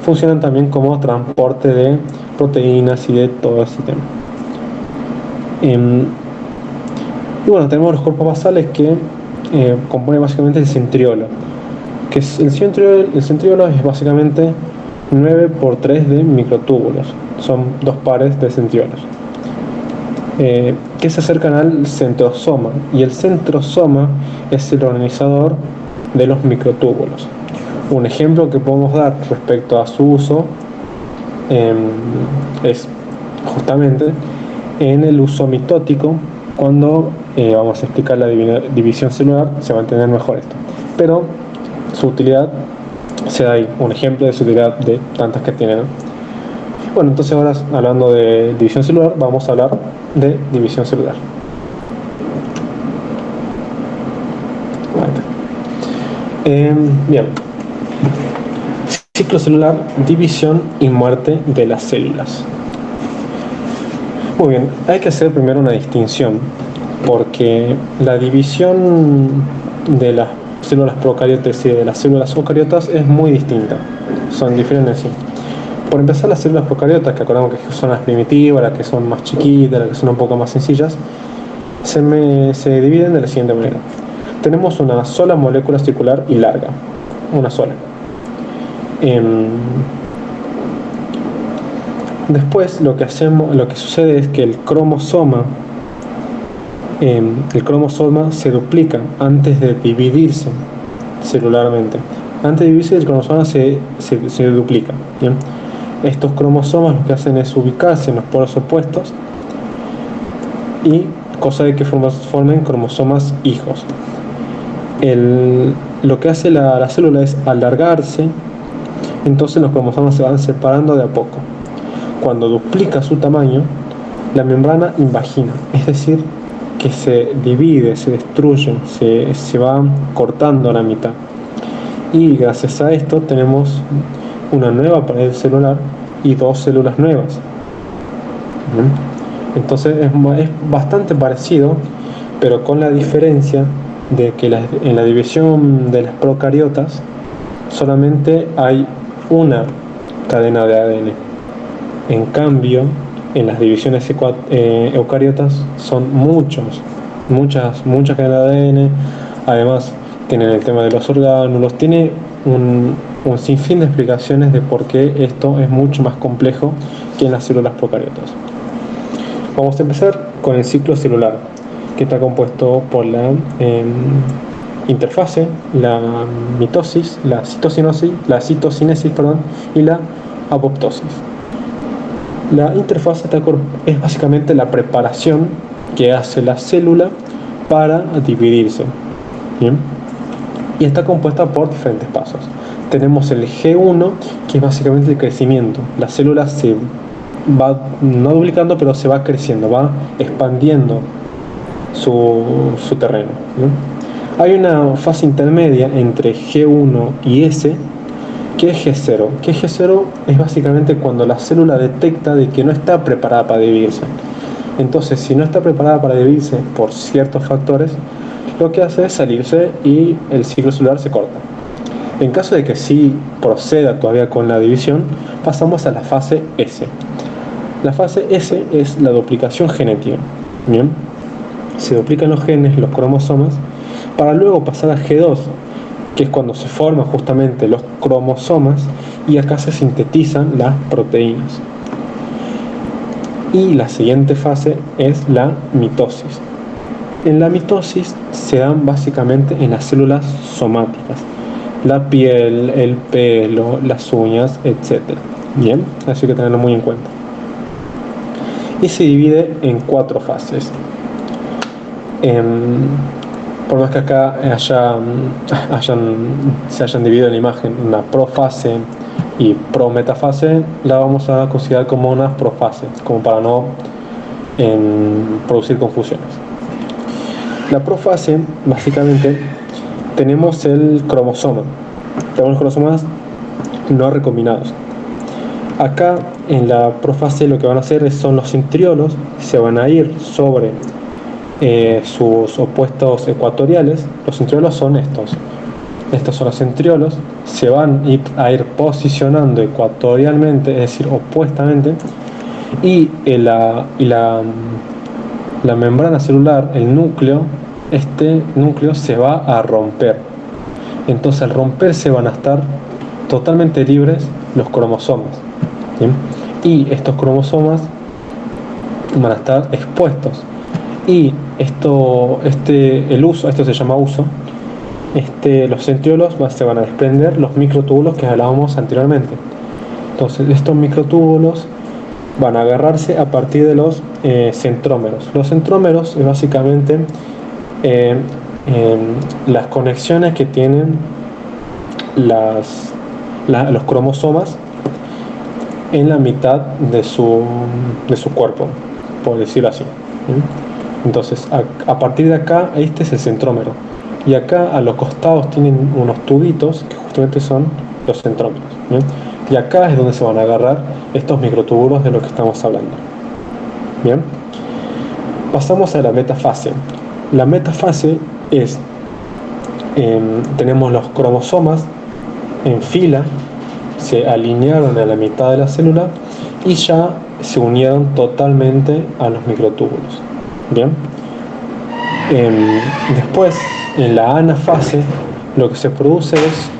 Funcionan también como transporte de proteínas y de todo ese tema. Y bueno, tenemos los cuerpos basales que componen básicamente el centriolo, que el centriolo es básicamente 9 por 3 de microtúbulos, son dos pares de centriolos, que se acercan al centrosoma, y el centrosoma es el organizador de los microtúbulos. Un ejemplo que podemos dar respecto a su uso es justamente en el uso mitótico. Cuando vamos a explicar la división celular, se va a entender mejor esto, pero su utilidad se da ahí, un ejemplo de su utilidad de tantas que tiene, ¿no? Bueno, entonces ahora, hablando de división celular, vamos a hablar de división celular. Bien, ciclo celular, división y muerte de las células. Muy bien, hay que hacer primero una distinción, porque la división de las células procariotas y de las células eucariotas es muy distinta, son diferentes, sí. Por empezar, las células procariotas, que acordamos que son las primitivas, las que son más chiquitas, las que son un poco más sencillas, se dividen de la siguiente manera. Tenemos una sola molécula circular y larga, una sola. Después lo que sucede es que el cromosoma se duplica antes de dividirse celularmente. Antes de dividirse, el cromosoma se duplica, ¿bien? Estos cromosomas lo que hacen es ubicarse en los polos opuestos, y cosa de que formen cromosomas hijos. Lo que hace la célula es alargarse, entonces los cromosomas se van separando de a poco. Cuando duplica su tamaño, la membrana invagina, es decir, que se divide, se destruye, se va cortando a la mitad. Y gracias a esto tenemos una nueva pared celular y dos células nuevas. Entonces es bastante parecido, pero con la diferencia de que en la división de las procariotas solamente hay una cadena de ADN. En cambio, en las divisiones eucariotas son muchas cadenas de ADN. Además, tienen el tema de los orgánulos, tiene un sinfín de explicaciones de por qué esto es mucho más complejo que en las células procariotas. Vamos a empezar con el ciclo celular, que está compuesto por la interfase, la mitosis, la citocinesis, y la apoptosis. La interfase es básicamente la preparación que hace la célula para dividirse. ¿Bien? Y está compuesta por diferentes pasos. tenemos el G1, que es básicamente el crecimiento. La célula se va, no duplicando, pero se va creciendo, va expandiendo su terreno, ¿no? Hay una fase intermedia entre G1 y S, que es G0. Que G0 es básicamente cuando la célula detecta de que no está preparada para dividirse. Entonces, si no está preparada para dividirse por ciertos factores, lo que hace es salirse y el ciclo celular se corta. En caso de que sí proceda todavía con la división, pasamos a la fase S. La fase S es la duplicación genética. Bien, se duplican los genes, los cromosomas, para luego pasar a G2, que es cuando se forman justamente los cromosomas y acá se sintetizan las proteínas. Y la siguiente fase es la mitosis. En la mitosis se dan básicamente en las células somáticas, la piel, el pelo, las uñas, etc. Bien, así que hay que tenerlo muy en cuenta. Y se divide en 4 fases. Por más que acá se hayan dividido en la imagen una profase y prometafase, la vamos a considerar como una profase, como para no producir confusiones. La profase, básicamente, tenemos el cromosoma. Tenemos los cromosomas no recombinados. Acá, en la profase, lo que van a hacer son los centriolos, se van a ir sobre sus opuestos ecuatoriales. Los centriolos son estos. Estos son los centriolos. Se van a ir posicionando ecuatorialmente, es decir, opuestamente. Y la membrana celular, el núcleo, este núcleo se va a romper. Entonces, al romperse van a estar totalmente libres los cromosomas, ¿sí? Y estos cromosomas van a estar expuestos. Y esto se llama uso. Los centriolos se van a desprender los microtúbulos que hablábamos anteriormente. Entonces, estos microtúbulos van a agarrarse a partir de los centrómeros. Los centrómeros es básicamente las conexiones que tienen los cromosomas en la mitad de su cuerpo, por decirlo así. Entonces, a partir de acá, este es el centrómero. Y acá a los costados tienen unos tubitos que justamente son los centrómeros. ¿Bien? Y acá es donde se van a agarrar estos microtúbulos de los que estamos hablando. Bien. Pasamos a la metafase. La metafase es, tenemos los cromosomas en fila, se alinearon a la mitad de la célula y ya se unieron totalmente a los microtúbulos. Bien. Después, en la anafase, lo que se produce es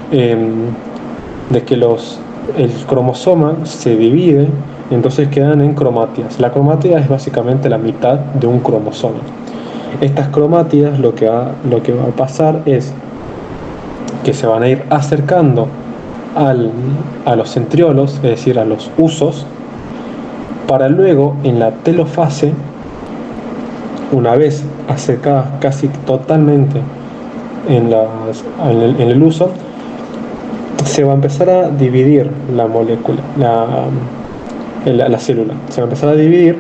de que el cromosoma se divide, entonces quedan en cromátidas. La cromátida es básicamente la mitad de un cromosoma. Estas cromátidas lo que va a pasar es que se van a ir acercando a los centriolos, es decir, a los usos, para luego en la telofase, una vez acercadas casi totalmente en el uso, se va a empezar a dividir la molécula, la célula, se va a empezar a dividir.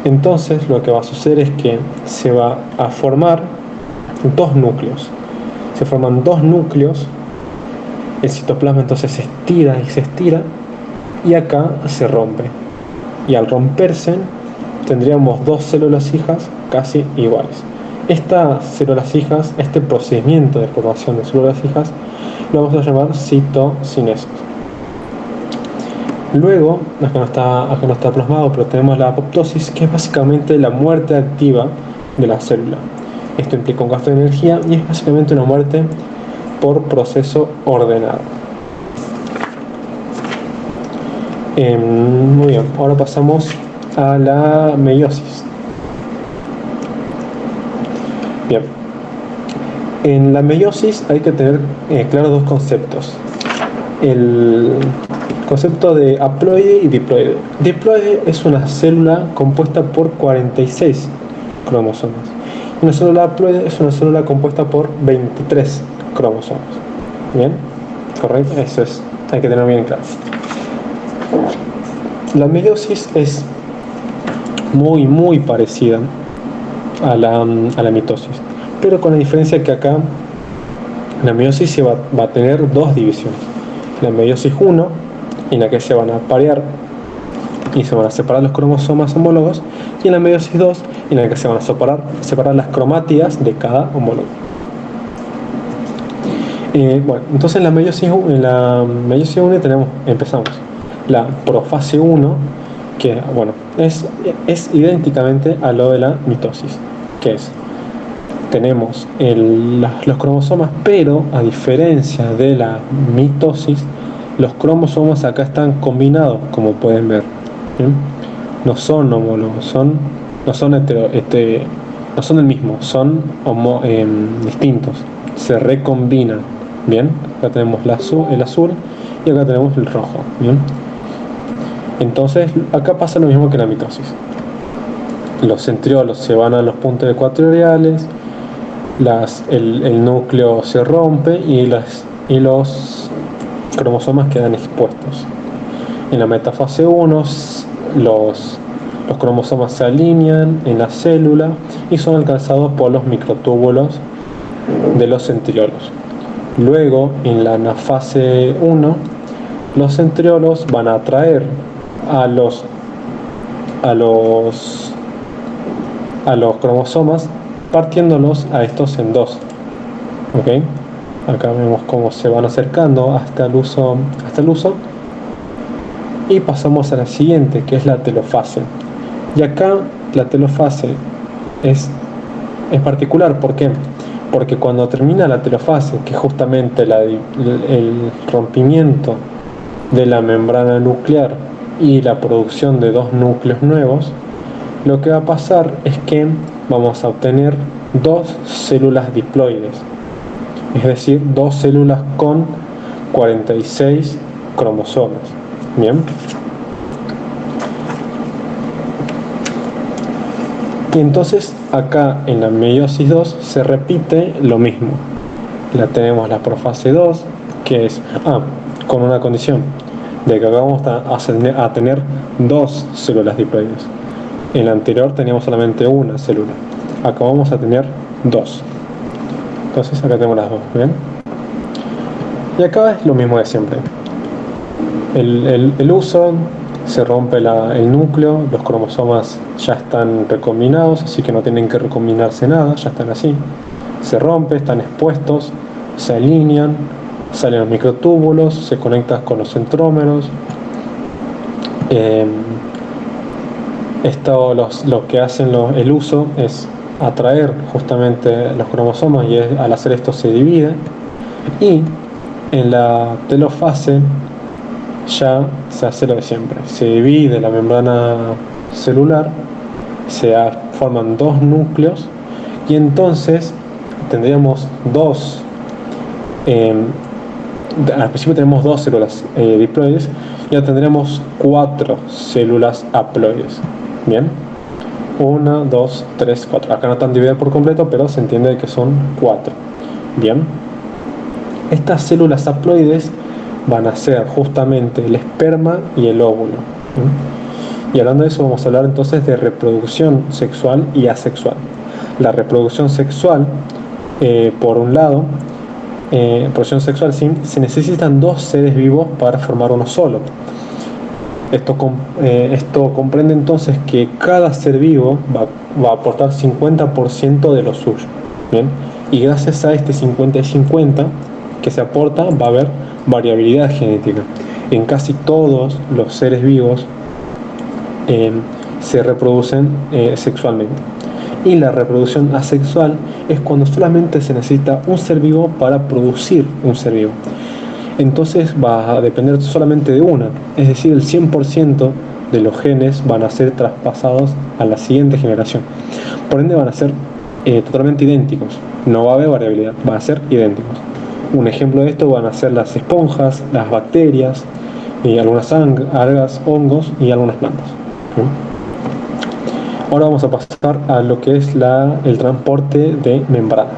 Entonces lo que va a suceder es que se va a formar dos núcleos. Se forman dos núcleos, el citoplasma entonces se estira y se estira, y acá se rompe. Y al romperse tendríamos dos células hijas casi iguales. Estas células hijas, este procedimiento de formación de células hijas, lo vamos a llamar citocinesis. Luego, acá no está plasmado, pero tenemos la apoptosis, que es básicamente la muerte activa de la célula. Esto implica un gasto de energía y es básicamente una muerte por proceso ordenado. Muy bien, ahora pasamos a la meiosis. Bien, en la meiosis hay que tener claros dos conceptos: el concepto de haploide y diploide. Diploide es una célula compuesta por 46 cromosomas. Una célula haploide es una célula compuesta por 23 cromosomas. Bien, ¿correcto? Eso es, hay que tener bien claro. La meiosis es muy parecida a la mitosis, pero con la diferencia que acá la meiosis va a tener dos divisiones. La meiosis 1, en la que se van a parear y se van a separar los cromosomas homólogos, y en la meiosis 2, en la que se van a separar las cromátidas de cada homólogo. Bueno, entonces en la meiosis 1 empezamos la profase 1, que bueno, es idénticamente a lo de la mitosis, que es, tenemos los cromosomas, pero a diferencia de la mitosis, los cromosomas acá están combinados, como pueden ver. ¿Bien? No son homólogos, no son el mismo, son distintos, se recombinan. Bien, acá tenemos el azul y acá tenemos el rojo. Bien, entonces acá pasa lo mismo que en la mitosis. Los centriolos se van a los puntos ecuatoriales, el núcleo se rompe y los cromosomas quedan expuestos. En la metafase 1 los cromosomas se alinean en la célula y son alcanzados por los microtúbulos de los centriolos. Luego, en la anafase 1, los centriolos van a atraer a los cromosomas, partiéndolos a estos en dos. ¿Ok? Acá vemos cómo se van acercando hasta el uso. Y pasamos a la siguiente, que es la telofase. Y acá la telofase es particular. ¿Por qué? Porque cuando termina la telofase, que es justamente el rompimiento de la membrana nuclear y la producción de dos núcleos nuevos, lo que va a pasar es que vamos a obtener dos células diploides, es decir, dos células con 46 cromosomas. Bien. Y entonces acá en la meiosis 2 se repite lo mismo. Tenemos la profase 2, que es con una condición de que acá vamos a tener dos células diploides. En la anterior teníamos solamente una célula, acá vamos a tener dos. Entonces acá tenemos las dos. ¿Bien? Y acá es lo mismo de siempre. El uso, se rompe el núcleo, los cromosomas ya están recombinados, así que no tienen que recombinarse nada, ya están así. Se rompe, están expuestos, se alinean, salen los microtúbulos, se conectan con los centrómeros. Lo que hacen el uso es atraer justamente los cromosomas, y al hacer esto se divide. Y en la telofase ya se hace lo de siempre, se divide la membrana celular, forman dos núcleos, y entonces tendríamos al principio tenemos dos células diploides, y ya tendremos 4 células haploides. Bien, 1, 2, 3, 4. Acá no están divididas por completo, pero se entiende que son 4. Bien, estas células haploides van a ser justamente el esperma y el óvulo. Y hablando de eso, vamos a hablar entonces de reproducción sexual y asexual. La reproducción sexual, por un lado, reproducción sexual, se necesitan dos seres vivos para formar uno solo. Esto comprende entonces que cada ser vivo va a aportar 50% de lo suyo. ¿Bien? Y gracias a este 50 y 50 que se aporta, va a haber variabilidad genética. En casi todos los seres vivos se reproducen sexualmente. Y la reproducción asexual es cuando solamente se necesita un ser vivo para producir un ser vivo. Entonces va a depender solamente de una, es decir, el 100% de los genes van a ser traspasados a la siguiente generación. Por ende van a ser totalmente idénticos, no va a haber variabilidad, van a ser idénticos. Un ejemplo de esto van a ser las esponjas, las bacterias, algunas algas, hongos y algunas plantas. Ahora vamos a pasar a lo que es el transporte de membrana.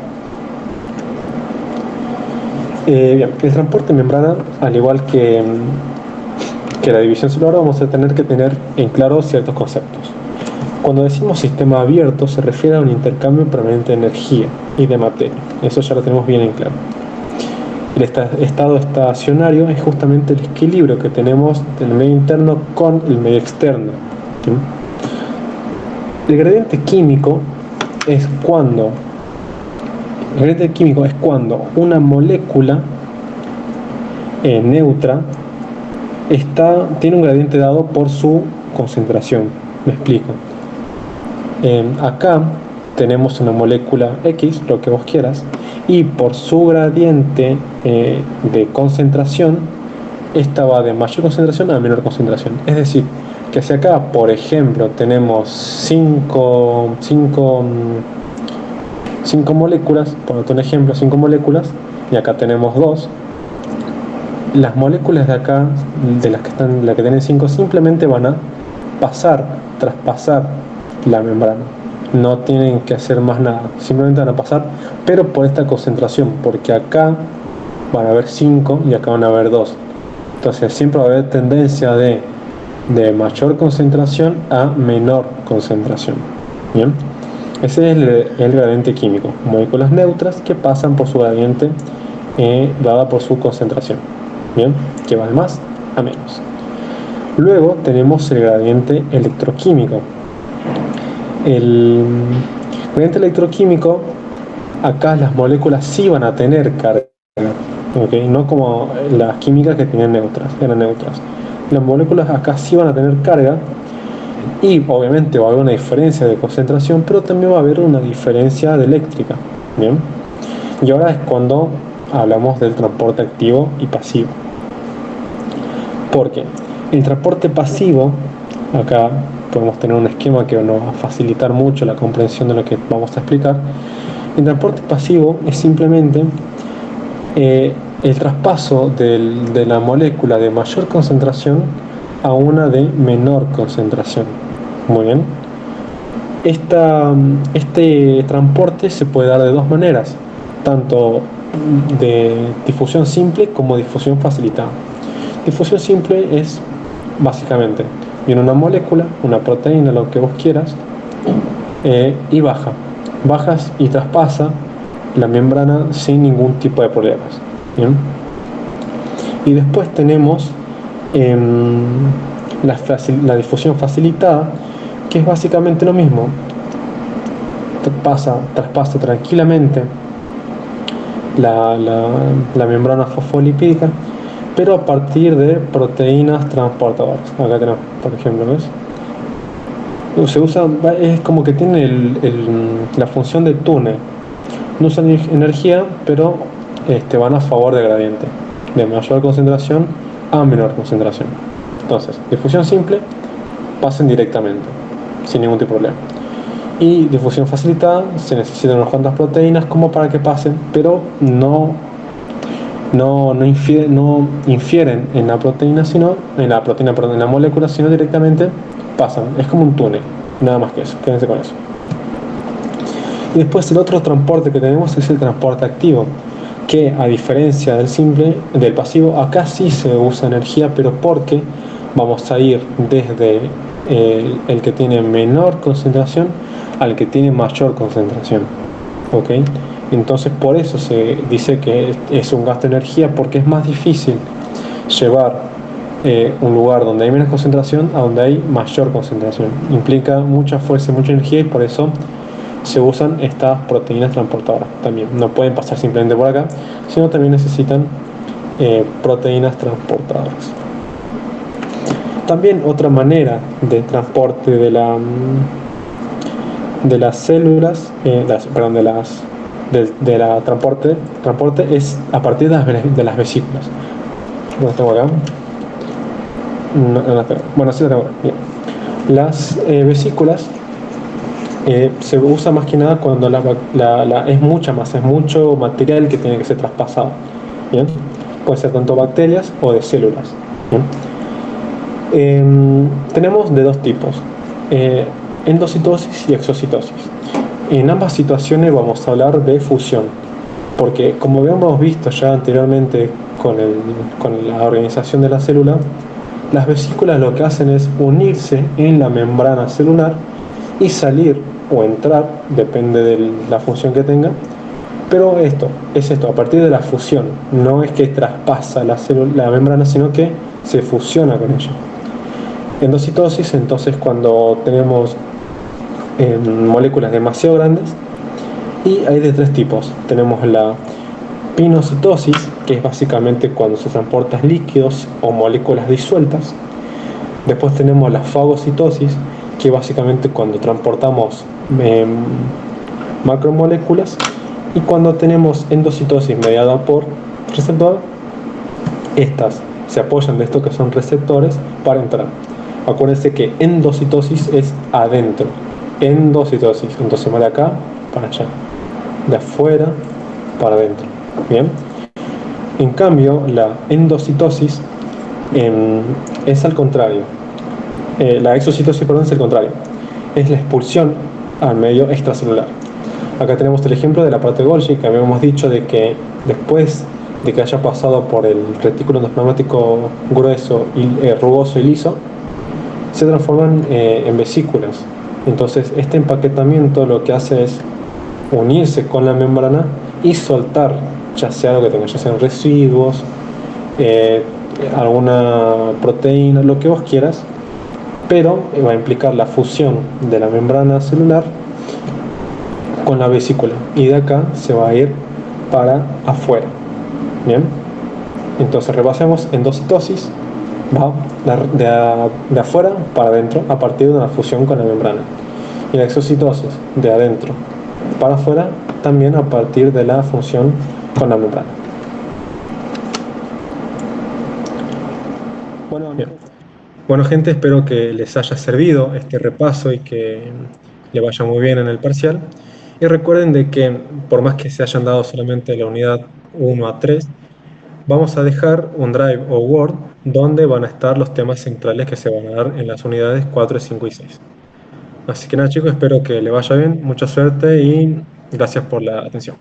Bien, el transporte en membrana, al igual que la división celular, vamos a tener que tener en claro ciertos conceptos. Cuando decimos sistema abierto, se refiere a un intercambio permanente de energía y de materia. Eso ya lo tenemos bien en claro. El estado estacionario es justamente el equilibrio que tenemos del medio interno con el medio externo. El gradiente químico es cuando una molécula neutra tiene un gradiente dado por su concentración. Me explico. Acá tenemos una molécula X, lo que vos quieras, y por su gradiente de concentración, esta va de mayor concentración a menor concentración. Es decir, que si acá, por ejemplo, tenemos 5 moléculas, por otro ejemplo, 5 moléculas, y acá tenemos 2, las moléculas de acá, de las que tienen 5, simplemente van a traspasar la membrana. No tienen que hacer más nada, simplemente van a pasar, pero por esta concentración, porque acá van a haber 5 y acá van a haber 2. Entonces siempre va a haber tendencia de mayor concentración a menor concentración. Bien, ese es el gradiente químico, moléculas neutras que pasan por su gradiente dada por su concentración. Bien, que va de más a menos. Luego tenemos el gradiente electroquímico. El gradiente electroquímico, acá las moléculas sí van a tener carga, ¿okay? No como las químicas que eran neutras. Las moléculas acá sí van a tener carga y obviamente va a haber una diferencia de concentración, pero también va a haber una diferencia de eléctrica. Bien, y ahora es cuando hablamos del transporte activo y pasivo. Porque el transporte pasivo, acá podemos tener un esquema que nos va a facilitar mucho la comprensión de lo que vamos a explicar. El transporte pasivo es simplemente el traspaso de la molécula de mayor concentración a una de menor concentración. Muy bien. Este transporte se puede dar de dos maneras, tanto de difusión simple como difusión facilitada. Difusión simple es básicamente viene una molécula, una proteína, lo que vos quieras, y bajas y traspasa la membrana sin ningún tipo de problemas. ¿Bien? Y después tenemos la difusión facilitada, que es básicamente lo mismo. Traspasa tranquilamente la membrana fosfolipídica, pero a partir de proteínas transportadoras. Acá tenemos, por ejemplo, ¿ves? Se usa, es como que tiene la función de túnel. No usan energía, pero van a favor del gradiente, de mayor concentración a menor concentración. Entonces, difusión simple, pasan directamente, sin ningún tipo de problema. Y difusión facilitada, se necesitan unas cuantas proteínas como para que pasen, pero no infieren en la proteína, en la molécula, sino directamente pasan. Es como un túnel, nada más que eso, quédense con eso. Y después el otro transporte que tenemos es el transporte activo, que a diferencia del pasivo, acá sí se usa energía, pero porque vamos a ir desde el que tiene menor concentración al que tiene mayor concentración. ¿Ok? Entonces por eso se dice que es un gasto de energía, porque es más difícil llevar un lugar donde hay menos concentración a donde hay mayor concentración. Implica mucha fuerza y mucha energía, y por eso se usan estas proteínas transportadoras también. No pueden pasar simplemente por acá, sino también necesitan proteínas transportadoras. También otra manera de transporte de las células, de la transporte es a partir de las vesículas. ¿Lo tengo acá? No, bueno, sí lo tengo acá. Bien. Las vesículas se usa más que nada cuando es mucho material que tiene que ser traspasado. ¿Bien? Puede ser tanto bacterias o de células. Tenemos de dos tipos, endocitosis y exocitosis. En ambas situaciones vamos a hablar de fusión. Porque como habíamos visto ya anteriormente con la organización de la célula, las vesículas lo que hacen es unirse en la membrana celular y salir o entrar, depende de la función que tenga, pero esto, a partir de la fusión, no es que traspasa la membrana, sino que se fusiona con ella. Endocitosis, entonces, cuando tenemos moléculas demasiado grandes, y hay de tres tipos. Tenemos la pinocitosis, que es básicamente cuando se transportan líquidos o moléculas disueltas. Después tenemos la fagocitosis, que básicamente cuando transportamos macromoléculas. Y cuando tenemos endocitosis mediada por receptor, estas se apoyan de estos que son receptores para entrar. Acuérdense que endocitosis es adentro. Endocitosis, entonces va de acá para allá, de afuera para adentro. Bien. En cambio, la endocitosis es al contrario. La exocitosis, perdón, es el contrario. Es la expulsión al medio extracelular. Acá tenemos el ejemplo de la parte de Golgi, que habíamos dicho de que después de que haya pasado por el retículo endoplasmático grueso, rugoso y liso, se transforman en vesículas. Entonces, este empaquetamiento lo que hace es unirse con la membrana y soltar, ya sea lo que tenga, ya sean residuos, alguna proteína, lo que vos quieras, pero va a implicar la fusión de la membrana celular con la vesícula, y de acá se va a ir para afuera. Bien, entonces repasemos. Endocitosis va de afuera para adentro a partir de una fusión con la membrana, y la exocitosis de adentro para afuera también a partir de la función con la membrana. Bueno, gente, espero que les haya servido este repaso y que le vaya muy bien en el parcial. Y recuerden de que por más que se hayan dado solamente la unidad 1 a 3, vamos a dejar un Drive o Word donde van a estar los temas centrales que se van a dar en las unidades 4, 5 y 6. Así que nada, chicos, espero que le vaya bien, mucha suerte y gracias por la atención.